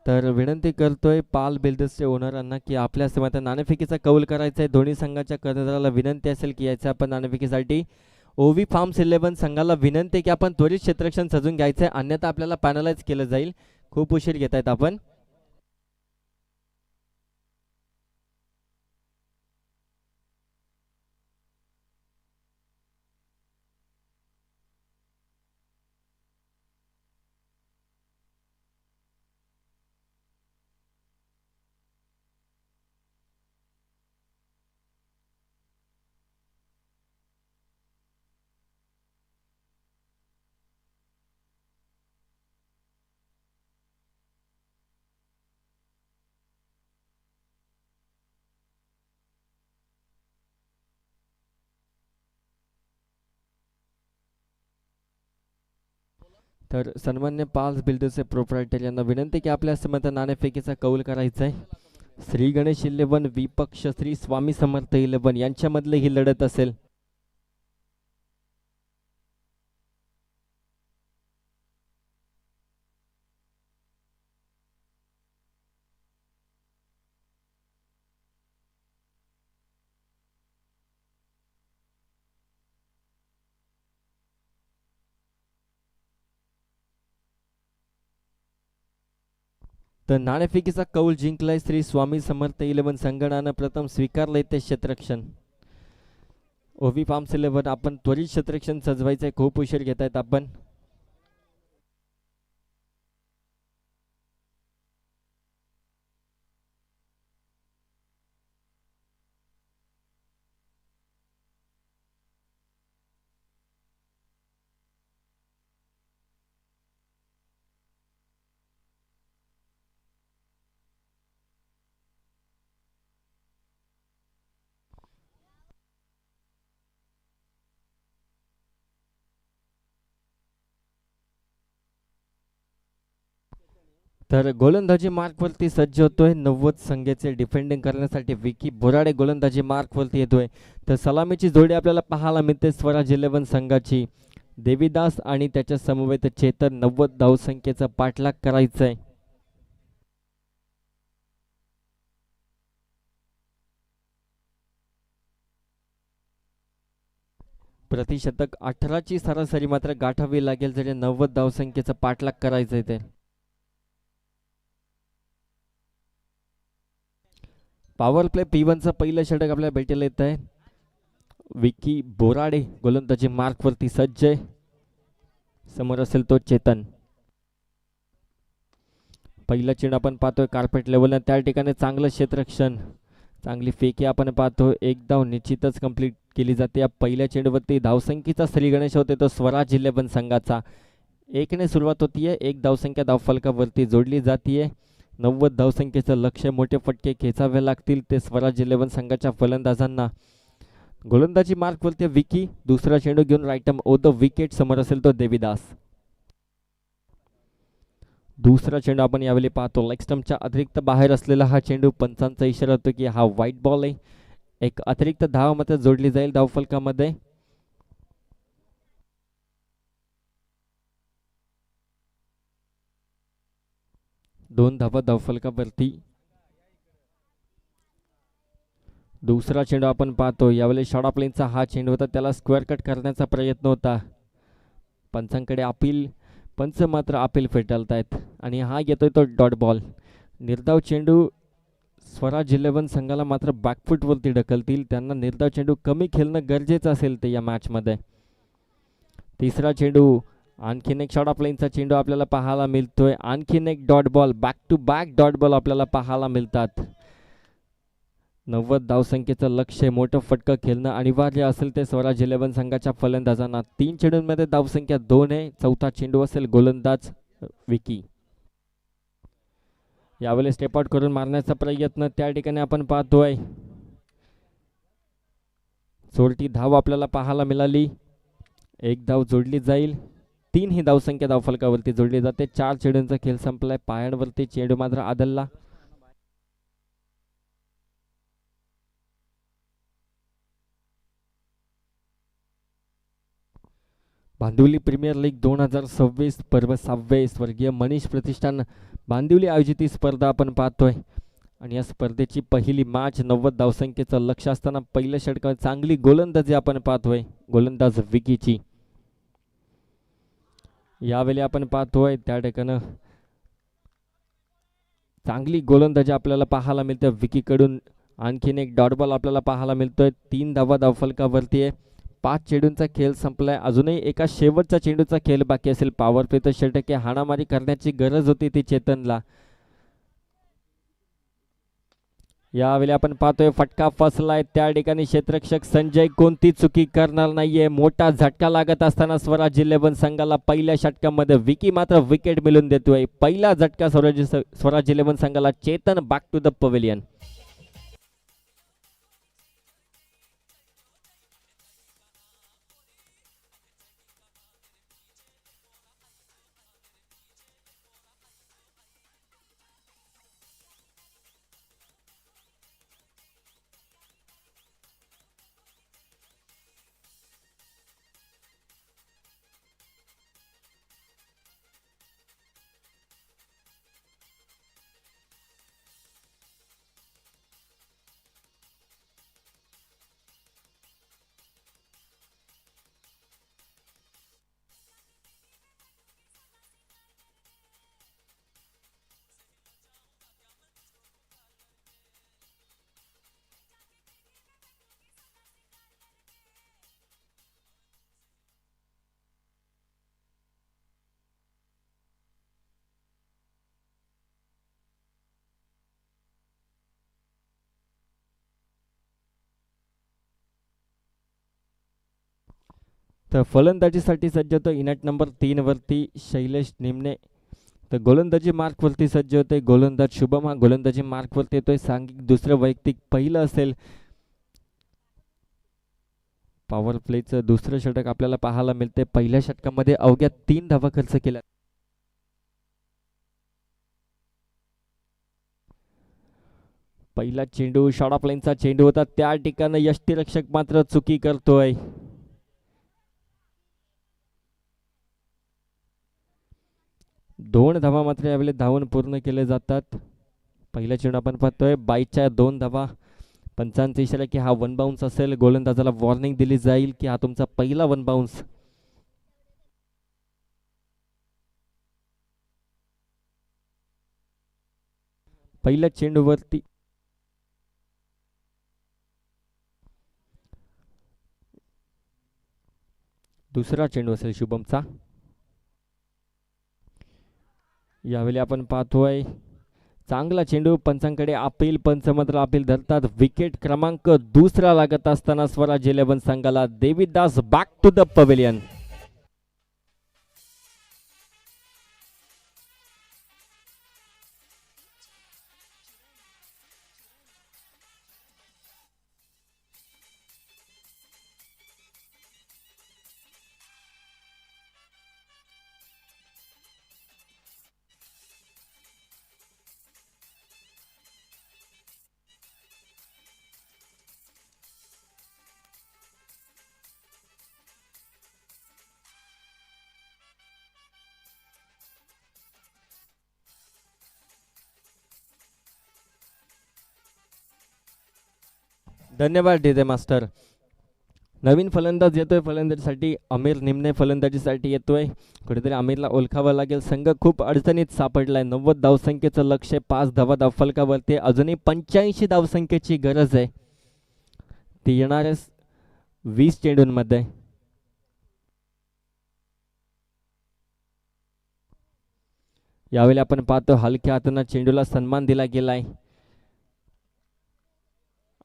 तर विनंती करतोय पाल बिल्डर्सचे ओनरांना की आपल्या हस्ते नाणेफेकीचा कौल करायचा आहे. दोन्ही संघाच्या कर्णधाराला विनंती असेल की यायचं आपण नाणेफेकीसाठी. ओवी फार्म्स 11 संघाला विनंती आहे की आपण त्वरित क्षेत्ररक्षण सजून घ्यायचं आहे, अन्यथा आपल्याला पॅनलाइज केलं जाईल. खूप उशीर घेत आहेत आपण. तर सन्मान्य पाल्स बिल्डर्सचे प्रोप्रायटर यांना विनंती की आपल्या हस्ते नाणेफेकीचा कौल करायचा आहे. श्री गणेश 11 विपक्ष श्री स्वामी समर्थ 11 यांच्यामधले ही लढत असेल. तर नाणेफेकीचा कौल जिंकलाय श्री स्वामी समर्थ 11 संघानं प्रथम स्वीकारलंय ते क्षेत्ररक्षण. ओवी फार्म्स 11 आपण त्वरित क्षेत्ररक्षण सजवायचंय, खूप उशीर घेत आहेत आपण. तर गोलंदाजी मार्कवरती सज्ज होतोय 90 संघाचे डिफेंडिंग करण्यासाठी विकी बोराडे गोलंदाजी मार्कवरती येतोय. तर सलामीची जोडी आपल्याला पाहायला मिळते स्वराज 11 संघाची. देवीदास आणि त्याच्या समवेत चेतन 90 धावसंख्येचा पाठलाग करायचा आहे. प्रतिशतक 18ची सरासरी मात्र गाठावी लागेल जरी 90 धावसंख्येचा पाठलाग करायचा आहे. ते पॉवर प्ले P1चं पहिलं षटक आपल्याला भेटायला येत आहे. विकी बोराडे गोलंदाजी मार्कवरती सज्ज आहे. समोर असेल तो चेतन. पहिला चेंडू आपण पाहतोय कार्पेट लेवलला, त्या ठिकाणी चांगलं क्षेत्ररक्षण, चांगली फेकी आपण पाहतो. एक धाव निश्चितच कंप्लीट केली जाते या पहिल्या चेंडूवरती. धावसंख्येचा श्री गणेश होते तो स्वराज 11 संघाचा. 1 ने सुरुवात होतीये. एक धावसंख्या धावफलकावरती जोडली जातीये. 90 धावसंख्येचं लक्ष्य, मोठे फटके खेचावे लागतील ते स्वराज 11 संघाच्या फलंदाजांना. गोलंदाजी मार्क वरती विकी, दुसरा चेंडू घेऊन right arm over the wicket, समोर असेल तो देवीदास. दुसरा चेंडू आपण यावेळी पाहतो लेग स्टंपच्या अतिरिक्त बाहेर असलेला हा चेंडू. पंचांचा इशारा होतो की हा व्हाईट बॉल आहे. एक अतिरिक्त धाव मात्र जोडली जाईल धावफलकामध्ये. दोन धावा धावफलकावरती. दुसरा चेंडू आपण पाहतो यावेळी शॉर्ट ऑफ लाईनचा हा चेंडू होता, त्याला स्क्वेअर कट करण्याचा प्रयत्न होता. पंचांकडे अपील, पंच मात्र अपील फेटाळतायत आणि हा येतोय तो डॉट बॉल. निर्धाव चेंडू स्वराज 11 संघाला मात्र बॅकफूटवरती ढकलतील. त्यांना निर्धाव चेंडू कमी खेळणं गरजेचं असेल ते या मॅचमध्ये. तिसरा चेंडू, आणखीन एक शॉर्ट ऑफ लाईनचा चेंडू आपल्याला पाहायला मिळतोय. आणखीन एक dot ball, back to back dot ball आपल्याला पाहायला मिळतात. 90 धावसंख्येचं लक्ष्य, मोठं फटकं खेळणं अनिवार्य असेल ते स्वराज 11 संघाच्या फलंदाजांना. 3 चेंडूंमध्ये धावसंख्या 2 आहे. चौथा चेंडू असेल गोलंदाज विकी. यावेळी स्टेप आउट करून मारण्याचा प्रयत्न त्या ठिकाणी आपण पाहतोय. सोडती धाव आपल्याला पाहायला मिळाली. एक धाव जोडली जाईल. 3 ही धावसंख्या धावफलकावरती जोडली जाते. 4 चेंडूंचा खेळ संपलाय. पायांवरती चेंडू मात्र आदलला. भांदिवली प्रीमियर लीग 2026 पर्व 6 स्वर्गीय मनीष प्रतिष्ठान भांदिवली आयोजित ही स्पर्धा आपण पाहतोय आणि या स्पर्धेची पहिली मॅच. 90 धावसंख्येचं लक्ष असताना पहिल्या षटकात चांगली गोलंदाजी आपण पाहतोय गोलंदाज विकीची. यावेळी आपण पाहतोय त्या ठिकाणी चांगली गोलंदाजी आपल्याला पाहायला मिळते विकीकडून. आणखीन एक डॉट बॉल आपल्याला पाहायला मिळतोय. 3 धावा धावफलकावरती आहे. 5 चेंडूंचा खेळ संपलाय. अजूनही एका शेवटचा चेंडूचा खेळ बाकी असेल. पॉवर प्ले तर 100% हाणामारी करण्याची गरज होती ती चेतनला. यावेळी आपण पाहतोय फटका फसलाय. त्या ठिकाणी क्षेत्ररक्षक संजय कोणती चुकी करणार नाहीये. मोठा झटका लागत असताना स्वराज 11 संघाला पहिल्या षटकामध्ये विकी मात्र विकेट मिळवून देतोय. पहिला झटका स्वराज 11 संघाला. Chetan back to the pavilion. तर फलंदाजीसाठी सज्ज होतो इनॅट नंबर 3 वरती शैलेश निमणे. तर गोलंदाजी मार्क वरती सज्ज होते गोलंदाज शुभम. हा गोलंदाजी मार्क वरती येतोय. सांघिक दुसरं वैयक्तिक पहिलं असेल. पॉवर प्लेचं दुसरं षटक आपल्याला पाहायला मिळते. पहिल्या षटकामध्ये अवघ्या 3 धावा खर्च केल्या. पहिला चेंडू शॉर्ट ऑफ लाईनचा चेंडू होता. त्या ठिकाणी यष्टीरक्षक मात्र चुकी करतोय. 2 धावा मात्र यावेळी धावून पूर्ण केले जातात. पहिला चेंडू आपण पाहतोय 22च्या 2 धावा. पंचांचा इशारा की हा 1 बाउन्स असेल. गोलंदाजाला वॉर्निंग दिली जाईल की हा तुमचा पहिला 1 बाउन्स. पहिल्या चेंडूवरती दुसरा चेंडू असेल शुभमचा. यावेळी आपण पाहतोय चांगला चेंडू. पंचांकडे अपील, पंच मात्र अपील धरतात. विकेट क्रमांक दुसरा लागत असताना स्वराज 11 संघाला. Devidas back to the pavilion. धन्यवाद डीजे मास्टर. नवीन फलंदाज येतोय फलंदाजीसाठी, अमीर निमणे फलंदाजीसाठी येतोय. कुठेतरी अमीरला ओळखावं लागेल. संघ खूप अडचणीत सापडलाय. 90 धावसंख्येचं लक्ष, 5 धावा धावफलकावरती. अजूनही 85 धावसंख्येची गरज आहे ती येणाऱ्या 20 चेंडूंमध्ये. यावेळी आपण पाहतो हलक्या हाताने चेंडूला सन्मान दिला गेलाय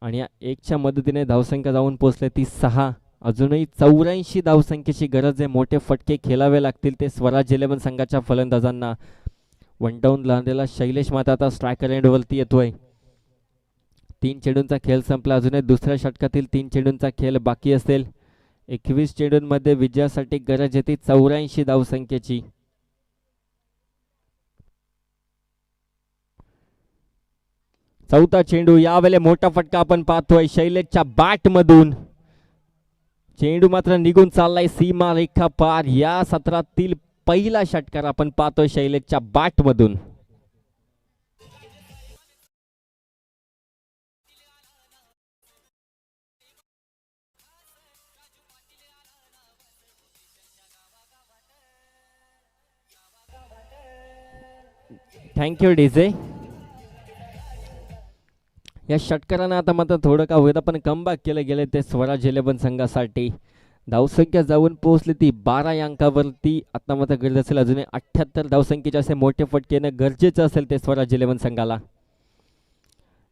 आणि या एकच्या मदतीने धावसंख्या जाऊन पोहोचले ती 6. अजूनही 84 धावसंख्येची गरज आहे. मोठे फटके खेळावे लागतील ते स्वराज 11 संघाच्या फलंदाजांना. वन डाऊन लागलेला शैलेश माता आता स्ट्रायकर एंडवरती येतोय. 3 चेंडूंचा खेळ संपला. अजूनही दुसऱ्या षटकातील 3 चेंडूंचा खेळ बाकी असेल. 21 चेंडूंमध्ये विजयासाठी गरज येते 84 धावसंख्येची. चौथा चेंडू, यावेळेला मोठा फटका आपण पाहतोय शैलेशच्या बॅट मधून. चेंडू मात्र निघून चाललाय सीमा रेखा पार. या सत्रातील पहिला षटकार आपण पाहतोय शैलेशच्या बॅट मधून. Thank you DJ. या षटकारानं आता मात्र थोडं का होईना पण कमबॅक केलं गेले ते स्वराज 11 संघासाठी. धावसंख्या जाऊन पोहोचली ती 12 या अंकावरती. आता मात्र गरज असेल अजूनही 78 धावसंख्येचे असे मोठे फटके येणं गरजेचं असेल ते स्वराज 11 संघाला.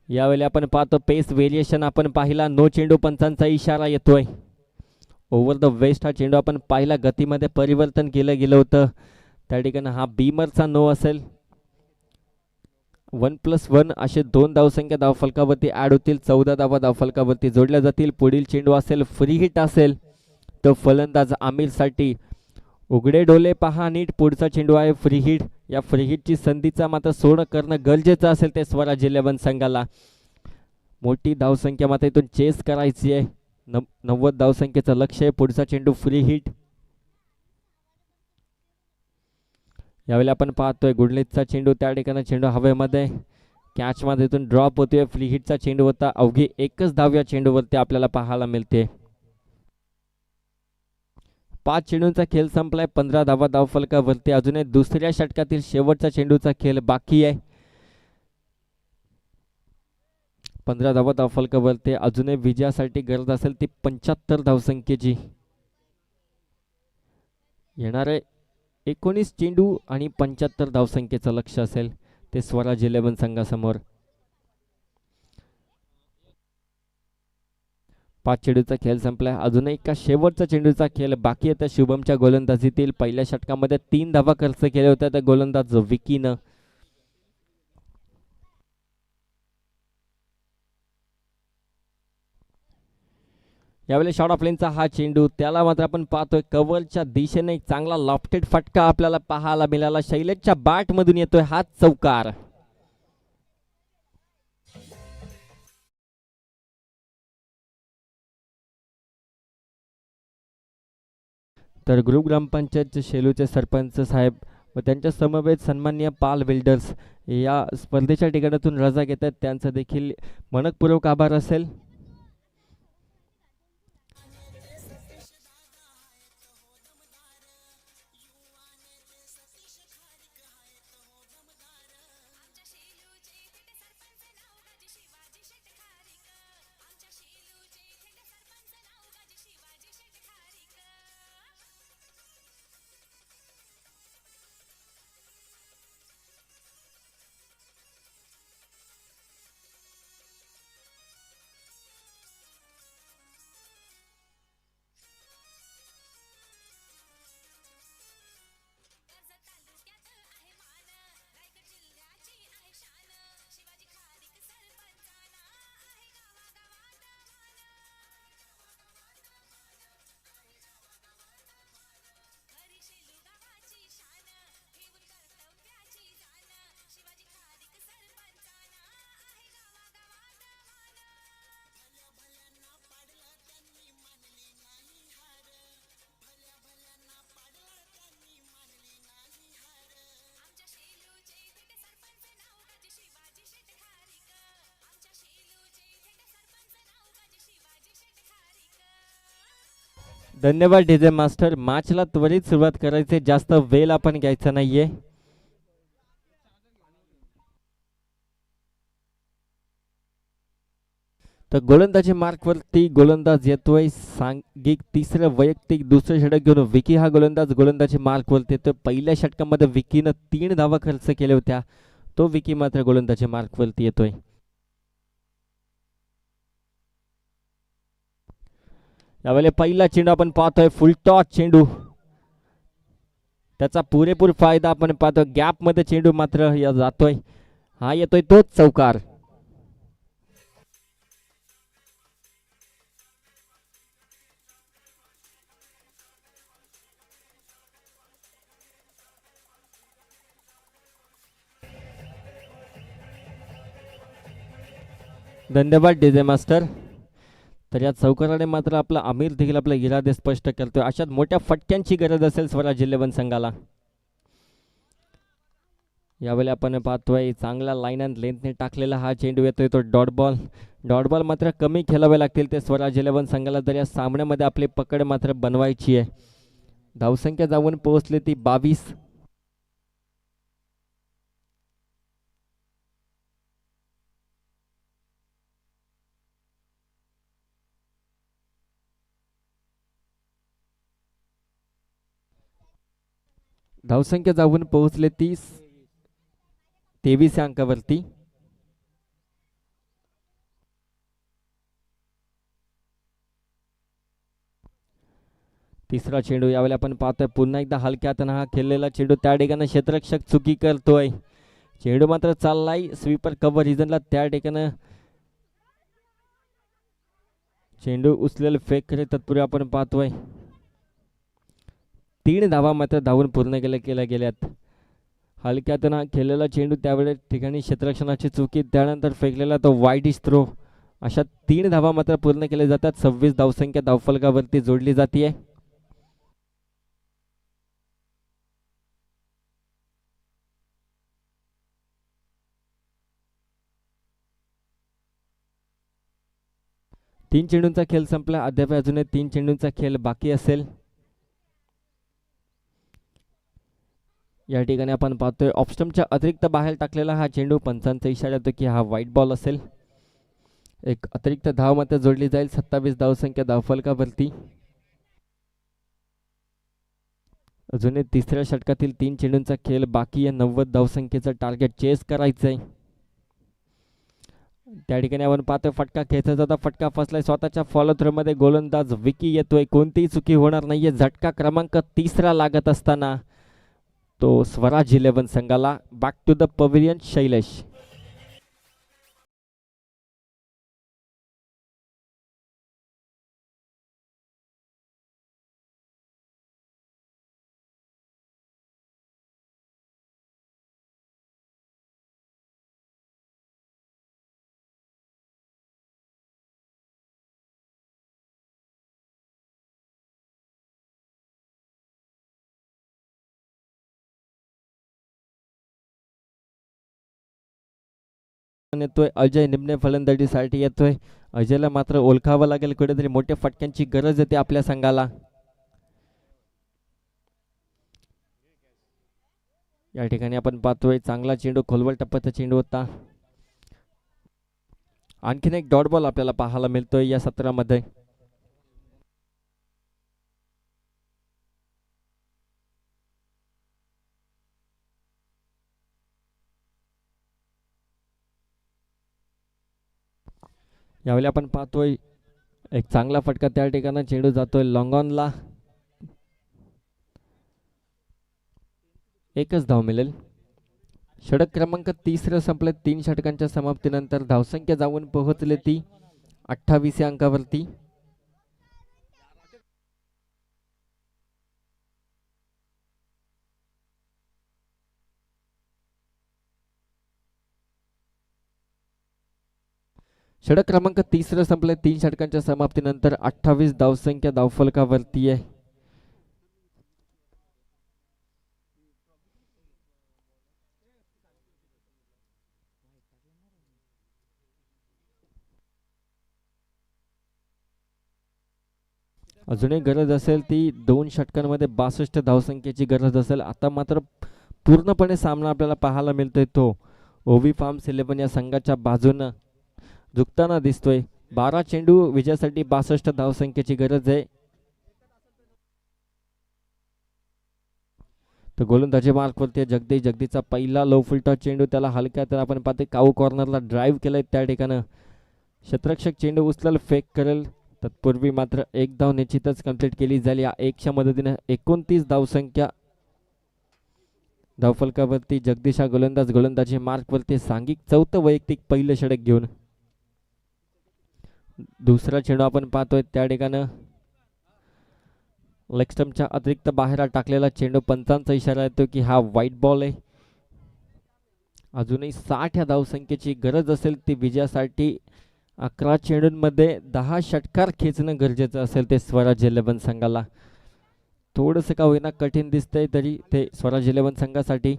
यावेळी आपण पाहतो पेस व्हेरिएशन आपण पाहिला. नो चेंडू पंचांचा इशारा येतोय. ओव्हर द वेस्ट हा चेंडू आपण पाहिला. गतीमध्ये परिवर्तन केलं गेलं होतं त्या ठिकाणी हा बीमरचा नो असेल. 1+1 असे 2 धावसंख्या धावफलकावरती ऍड होतील. 14 धावा धावफलकावरती जोडल्या जातील. पुढील चेंडू असेल फ्री हिट असेल तो फलंदाज आमिरसाठी. उघडे डोले पहा नीट. पुढचा चेंडू आहे फ्री हिट. या फ्री हिटची संधीचा मात्र सोडं करणं गरजेचं असेल ते स्वराज 11 संघाला. मोठी धावसंख्या मात्र इथून चेस करायची आहे. 90 धावसंख्येचं लक्ष आहे. पुढचा चेंडू फ्री हिट. यावेळी आपण पाहतोय गुडलेचा चेंडू. त्या ठिकाणी चेंडू हवेमध्ये कॅच मध्ये इथून ड्रॉप होतोय. फ्री हिटचा चेंडू होता. अवघी एकच धाव या चेंडूवरती आपल्याला पाहायला मिळते. 5 चेंडूंचा खेळ संपलाय. 15 धावा धावफलकावरती. अजूनही दुसऱ्या षटकातील शेवटचा चेंडूचा खेळ बाकी आहे. 15 धावा धावफलकावरती. अजूनही विजयासाठी गरज असेल ती 75 धावसंख्येची. येणारे 19 चेंडू आणि 75 धावसंख्येचं लक्ष असेल ते स्वराज 11 संघासमोर. 5 चेंडूचा खेळ संपलाय. अजून एका शेवटचा चेंडूचा खेळ बाकी आहे. शुभमच्या गोलंदाजीतील पहिल्या षटकामध्ये 3 धावा खर्च केल्या होत्या त्या गोलंदाज विकीनं. यावेळी शॉट ऑफ लेनचा हा चेंडू. त्याला मात्र आपण पाहतोय कव्हरच्या दिशेने एक चांगला लॉफ्टेड फटका आपल्याला पाहायला मिळाला. शैलेशच्या बॅट मधून येतोय हा चौकार. तर ग्रुप ग्रामपंचायतचे शेलूचे सरपंच साहेब व त्यांच्या समवेत सन्माननीय पाल बिल्डर्स या स्पर्धेच्या ठिकाणातून रजा घेतात. त्यांचा देखील मनपूर्वक आभार असेल. धन्यवाद डीजे मास्टर. मॅचला त्वरित सुरुवात करायचे, जास्त वेळ आपण घ्यायचा नाहीये. तर गोलंदाजी मार्कवरती गोलंदाज येतोय. सांघिक तिसरं वैयक्तिक दुसरं षटक घेऊन विकी हा गोलंदाज गोलंदाजी मार्कवरती येतोय. पहिल्या षटकामध्ये विकीनं 3 धावा खर्च केल्या होत्या. तो विकी मात्र गोलंदाजी मार्कवरती येतोय. यावेळेला पहिला चेंडू आपण पाहतोय, फुलटॉस चेंडू. त्याचा पुरेपूर फायदा आपण पाहतोय. गॅप मध्ये चेंडू मात्र या जातोय. हा येतोय तोच चौकार. धन्यवाद डीजे मास्टर. तर या चौकाराने मात्र आपला आमिर देखील आपला इरादे स्पष्ट करतोय. अशात मोठ्या फटक्यांची गरज असेल स्वराज 11 संघाला. यावेळी आपण पाहतोय चांगला लाईन अँड लेंथने टाकलेला हा चेंडू येतोय तो डॉट बॉल. डॉट बॉल मात्र कमी खेळावे लागतील ते स्वराज 11 संघाला. तर या सामन्यामध्ये आपली पकड मात्र बनवायची आहे. धावसंख्या जाऊन पोहोचली ती 22. धावसंख्या जाऊन पोहोचले 23 या अंकावरती. तिसरा चेंडू यावेळी आपण पाहतोय पुन्हा एकदा हलक्यात हा खेळलेला चेंडू त्या ठिकाणी क्षेत्ररक्षक चुकी करतोय. चेंडू मात्र चाललाय स्वीपर कव्हर रिजनला. त्या ठिकाणी चेंडू उचलेल फेक करे तत्पूर्वी आपण पाहतोय 3 धावा मात्र धावून पूर्ण केल्या गेल्यात. हलक्यातून हा खेळलेला चेंडू त्यावेळेस ठिकाणी क्षेत्ररक्षणाची चुकी, त्यानंतर फेकलेला तो वाईडिश थ्रो. अशा 3 धावा मात्र पूर्ण केल्या जातात. 26 धावसंख्या धावफलकावरती जोडली जाते. तीन चेंडूंचा खेळ संपला. अद्याप अजूनही 3 चेंडूंचा खेळ बाकी असेल. या ठिकाणी आपण पाहतोय ऑफस्टमच्या अतिरिक्त बाहेर टाकलेला हा चेंडू. पंचांचा इशारा येतो की हा व्हाईट बॉल असेल. एक अतिरिक्त धाव मात्र जोडली जाईल. 27 धावसंख्या धावफलकावरती. अजूनही तिसऱ्या षटकातील 3 चेंडूंचा खेळ बाकी आहे. 90 धावसंख्येचं टार्गेट चेस करायचंय. त्या ठिकाणी आपण पाहतोय फटका खेचत जाता, फटका फसलाय स्वतःच्या फॉलो थ्रो मध्ये. गोलंदाज विकी येतोय. कोणतीही चुकी होणार नाहीये. झटका क्रमांक 3 लागत असताना तो स्वराज 11 संघाला. Back to the pavilion Shailesh. येतोय अजय निमणे फलंदाजीसाठी येतोय. अजयला मात्र ओळखावं लागेल. कुठेतरी मोठ्या फटक्यांची गरज येते आपल्या संघाला. या ठिकाणी आपण पाहतोय चांगला चेंडू, खोलवर टप्प्याचा चेंडू होता. आणखीन एक डॉट बॉल आपल्याला पाहायला मिळतोय या सत्रामध्ये. यावेळी आपण पाहतोय एक चांगला फटका. त्या ठिकाणी चेंडू जातोय लॉंग ऑनला. एकच धाव मिळेल. षटक क्रमांक 30 संपले. 3 षटकांच्या समाप्तीनंतर धावसंख्या जाऊन पोहोचले ती 28 या अंकावरती. षटक क्रमांक 30 संपले. 3 षटकांच्या समाप्तीनंतर 28 धावसंख्या धावफलकावरती आहे. अजूनही गरज असेल ती 2 षटकांमध्ये 62 धावसंख्येची गरज असेल. आता मात्र पूर्णपणे सामना आपल्याला पाहायला मिळतोय तो ओवी फार्म्स 11 या संघाच्या बाजूनं झुकताना दिसतोय. 12 चेंडू विजयासाठी 62 धावसंख्येची गरज आहे. तर गोलंदाजी मार्कवरती जगदीचा पहिला लो फुलटॉस चेंडू त्याला हलक्या तर आपण पाहते काऊ कॉर्नरला ड्राईव्ह केलाय त्या ठिकाणं. क्षेत्ररक्षक चेंडू उचलेल फेक करेल. तत्पूर्वी मात्र एक धाव निश्चितच कंप्लीट केली झाली. या एकच्या मदतीने 29 धावसंख्या धावफलकावरती जगदीश हा गोलंदाजी मार्कवरती सांघिक चौथं वैयक्तिक पहिलं षटक घेऊन. दुसरा चेंडू आपण पाहतोय त्या ठिकाणं लेग स्टंपच्या अतिरिक्त बाहेर टाकलेला चेंडू. पंचांचा इशारा येतो की हा व्हाईट बॉल आहे. अजूनही 60 या धावसंख्येची गरज असेल ती विजयासाठी. 11 चेंडूंमध्ये 10 षटकार खेचणं गरजेचं असेल ते स्वराज 11 संघाला. थोडंसं का होईना कठीण दिसतंय तरी ते स्वराज 11 संघासाठी.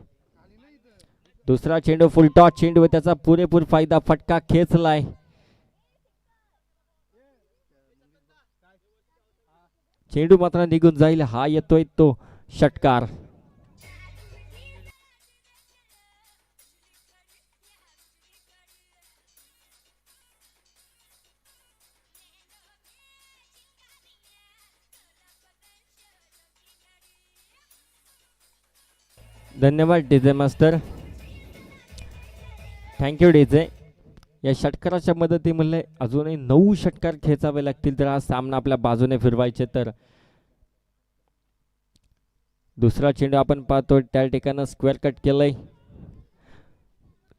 दुसरा चेंडू फुलटॉस चेंडू त्याचा पुरेपूर फायदा फटका खेचलाय. चेंडू मात्र निघून जाईल. हा येतोय तो षटकार. धन्यवाद डीजे मास्टर. Thank you DJ. या षटकाराच्या मदतीमुळे अजूनही 9 षटकार खेचावे लागतील तर हा सामना आपल्या बाजूने फिरवायचे तर. दुसरा चेंडू आपण पाहतोय त्या ठिकाणी स्क्वेअर कट केलंय.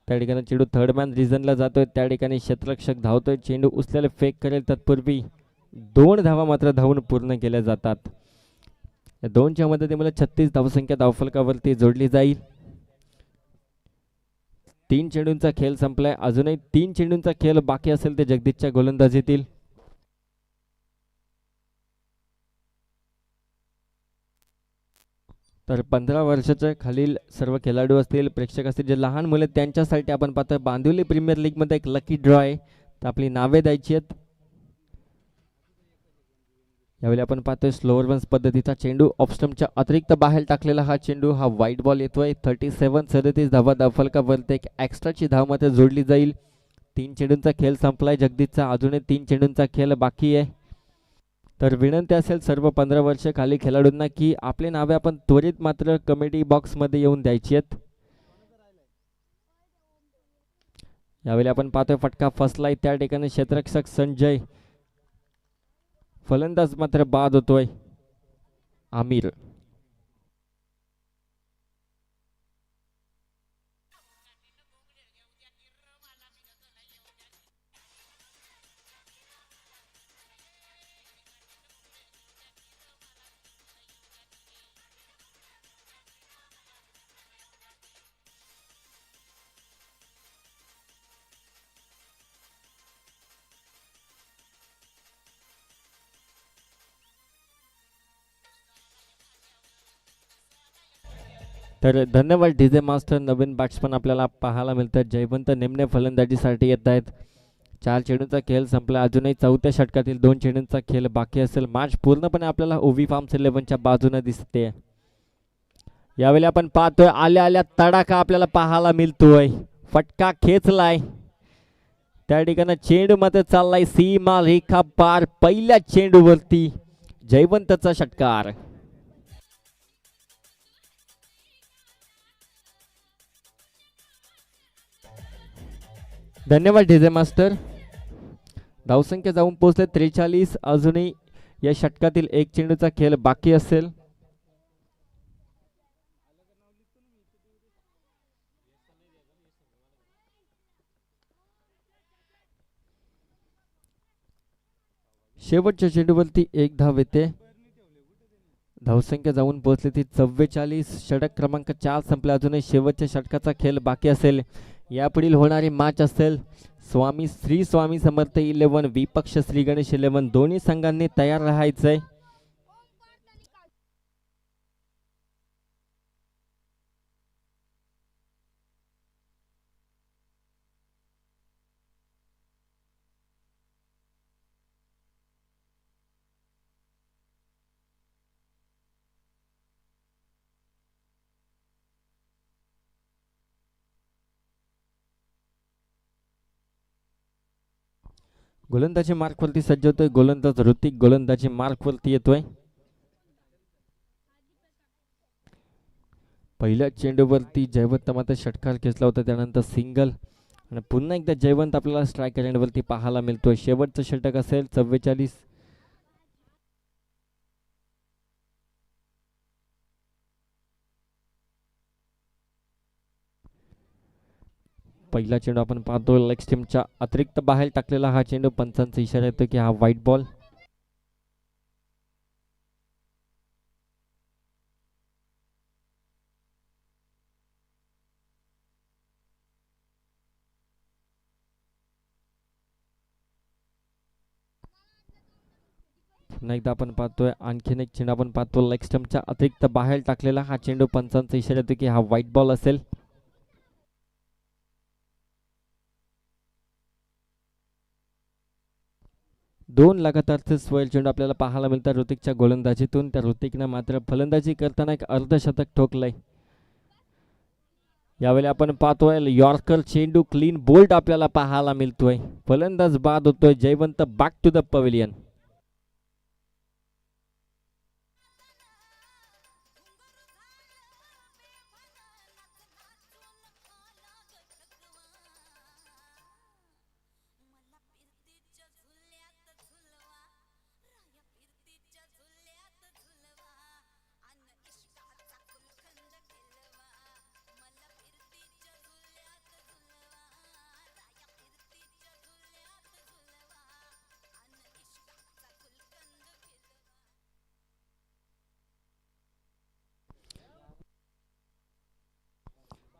त्या ठिकाणी चेंडू थर्ड मॅन रिझनला जातोय. त्या ठिकाणी क्षेत्ररक्षक धावतोय. चेंडू उचल्याला फेक करेल. तत्पूर्वी 2 धावा मात्र धावून पूर्ण केल्या जातात. या 2च्या मदतीमुळे 36 धावसंख्या धावफलकावरती जोडली जाईल. 3 चेंडूंचा खेळ संपलाय. अजूनही 3 चेंडूंचा खेळ बाकी असेल ते जगदीशच्या गोलंदाजीतील. तर 15 वर्षाच्या खालील सर्व खेळाडू असतील प्रेक्षक असतील जे लहान मुले त्यांच्यासाठी आपण पाहतोय बांदिवली प्रीमियर लीग मध्ये एक लकी ड्रॉ आहे. तर आपली नावे द्यायची आहेत. यावेळी आपण पाहतोय स्लोअर वन्स पद्धतीचा चेंडू ऑफ स्टंपच्या अतिरिक्त बाहेर टाकलेला हा चेंडू. हा व्हाईट बॉल येतोय. 37 धावा धावफलकावरती एक एक्स्ट्राची धाव मात्र जोडली जाईल. 3 चेंडूंचा खेळ संपलाय जगदीशचा. अजूनही 3 चेंडूंचा खेळ बाकी आहे. तर विनंती असेल सर्व 15 वर्ष खाली खेळाडूंना की आपले नावे आपण त्वरित मात्र कमेंट बॉक्स मध्ये येऊन द्यायची आहेत. यावेळी आपण पाहतोय फटका फसलाय. त्या ठिकाणी क्षेत्ररक्षक संजय. फलंदाज मात्र बाद होतोय आमिर. तर धन्यवाद डीजे मास्टर. नवीन बॅट्समन आपल्याला पाहायला मिळतात. जयवंत नेमणे फलंदाजीसाठी येत आहेत. 4 चेंडूंचा खेळ संपला. अजूनही चौथ्या षटकातील 2 चेंडूंचा खेळ बाकी असेल. मॅच पूर्णपणे आपल्याला ओवी फार्म्स 11च्या बाजूने दिसते. यावेळी आपण पाहतोय आल्या आल्या तडाखा आपल्याला पाहायला मिळतोय. फटका खेचलाय. त्या ठिकाणी चेंडू मध्ये चाललाय सीमा रेखा पार. पहिल्या चेंडूवरती जयवंतचा षटकार. धन्यवाद डीजे मास्टर. धावसंख्या जाऊन पोहोचले 43. अजूनही या षटकातील 1 चेंडूचा खेळ बाकी असेल. शेवटच्या चेंडूवरती 1 धाव येते. धावसंख्या जाऊन पोहोचली ती 44. षटक क्रमांक 4 संपला. अजूनही शेवटच्या षटकाचा खेळ बाकी असेल. यापुढील होणारी मॅच असेल श्री स्वामी समर्थ 11 विपक्ष श्री गणेश 11. दोन्ही संघांनी तयार राहायचंय. गोलंदाजी मार्कवरती सज्ज होतोय गोलंदाज ऋतिक. गोलंदाजी मार्कवरती येतोय. पहिल्या चेंडूवरती जयवंत मात्र षटकार खेचला होता, त्यानंतर सिंगल आणि पुन्हा एकदा जयवंत आपल्याला स्ट्रायकर एंडवरती पाहायला मिळतोय. शेवटचं षटक असेल 44. पहिला चेंडू आपण पाहतो लेग स्टंपच्या अतिरिक्त बाहेर टाकलेला हा चेंडू. पंचांचा इशारा येतो की हा व्हाईट बॉल. पुन्हा एकदा आपण पाहतोय आणखीन एक चेंडू आपण पाहतो लेग स्टंपच्या अतिरिक्त बाहेर टाकलेला हा चेंडू. पंचांचा इशारा येतो की हा व्हाईट बॉल असेल. दोन लगातारचे स्क्वेअर चेंडू आपल्याला पाहायला मिळतात ऋतिकच्या गोलंदाजीतून. त्या ऋतिकनं मात्र फलंदाजी करताना एक अर्धशतक ठोकलंय. यावेळी आपण पाहतोय यॉर्कर चेंडू क्लीन बोल्ड आपल्याला पाहायला मिळतोय. फलंदाज बाद होतोय. Jaywant back to the pavilion.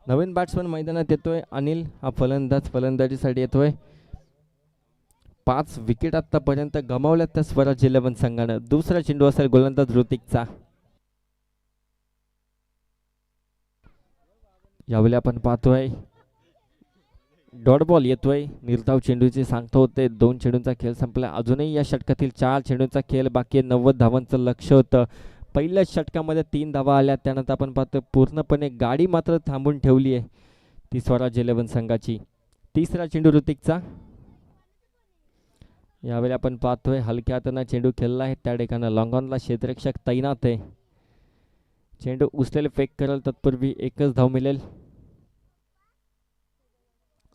नवीन बॅट्समन मैदानात येतोय अनिल. हा फलंदाज फलंदाजीसाठी येतोय. 5 विकेट आतापर्यंत गमावल्यात त्या स्वराज 11 संघानं. दुसरा चेंडू असेल गोलंदाज ऋतिकचा. यावेळी आपण पाहतोय डॉट बॉल येतोय. निर्धाव चेंडूची सांगतो होते. 2 चेंडूंचा खेळ संपला. अजूनही या षटकातील 4 चेंडूंचा खेळ बाकी आहे. 90 धावांचं लक्ष होतं. पहिल्या षटकामध्ये 3 धावा आल्या. त्यानंतर आपण पाहतोय पूर्णपणे गाडी मात्र थांबून ठेवली आहे ती स्वराज 11 संघाची. तिसरा चेंडू ऋतिकचा. यावेळी आपण पाहतोय हलक्या हाताने चेंडू खेळला आहे. त्या ठिकाणी लॉंगॉनला क्षेत्ररक्षक तैनात आहे. चेंडू उचलेल फेक करेल तत्पूर्वी एकच धाव मिळेल.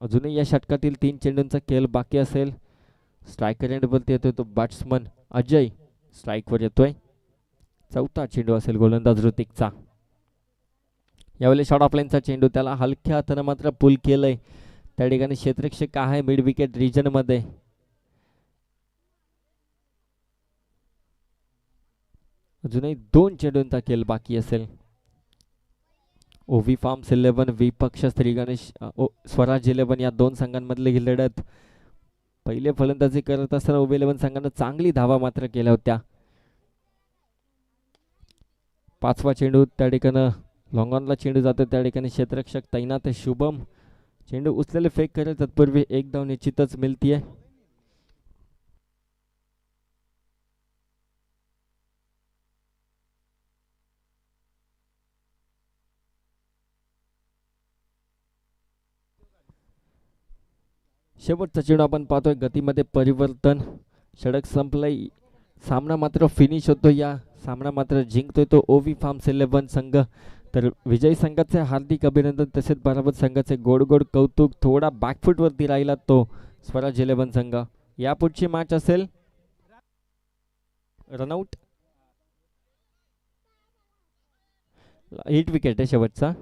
अजूनही या षटकातील 3 चेंडूंचा खेळ बाकी असेल. स्ट्रायकर एंडवरती येतोय तो बॅट्समन अजय. स्ट्राईकवर येतोय. चौथा चेंडू असेल गोलंदाज ऋतिकचा. यावेळी शॉर्ट ऑफ लाईनचा चेंडू. त्याला हलक्या हाताने मात्र पुल केलंय. त्या ठिकाणी क्षेत्ररक्षक आहे मिड विकेट रिजन मध्ये. अजूनही 2 चेंडूंचा खेळ बाकी असेल. ओव्ही फार्म्स 11 विपक्ष श्री गणेश स्वराज 11 या 2 संघांमधली ही लढत. पहिले फलंदाजी करत असताना ओव्ही 11 संघानं चांगली धावा मात्र केल्या होत्या. 5वा चेंडू त्या ठिकाणी लॉंगॉनला चेंडू जातो. त्या ठिकाणी क्षेत्ररक्षक तैनात आहे शुभम. चेंडू उचलेले फेक करेल तत्पूर्वी एक धाव निश्चितच मिळतीये. शेवटचा चेंडू आपण पाहतोय गतीमध्ये परिवर्तन. षटक संपलंय. सामना मात्र फिनिश होतो. या सामना मात्र जिंकतोय तो ओव्ही फार्म्स 11 संघ. तर विजयी संघाचे हार्दिक अभिनंदन. तसेच बरोबर संघाचे गोड गोड कौतुक. थोडा बॅकफूट वरती राहिला तो स्वराज 11 संघ. यापुढची मॅच असेल रनआउट. हिट विकेट आहे शेवटचा.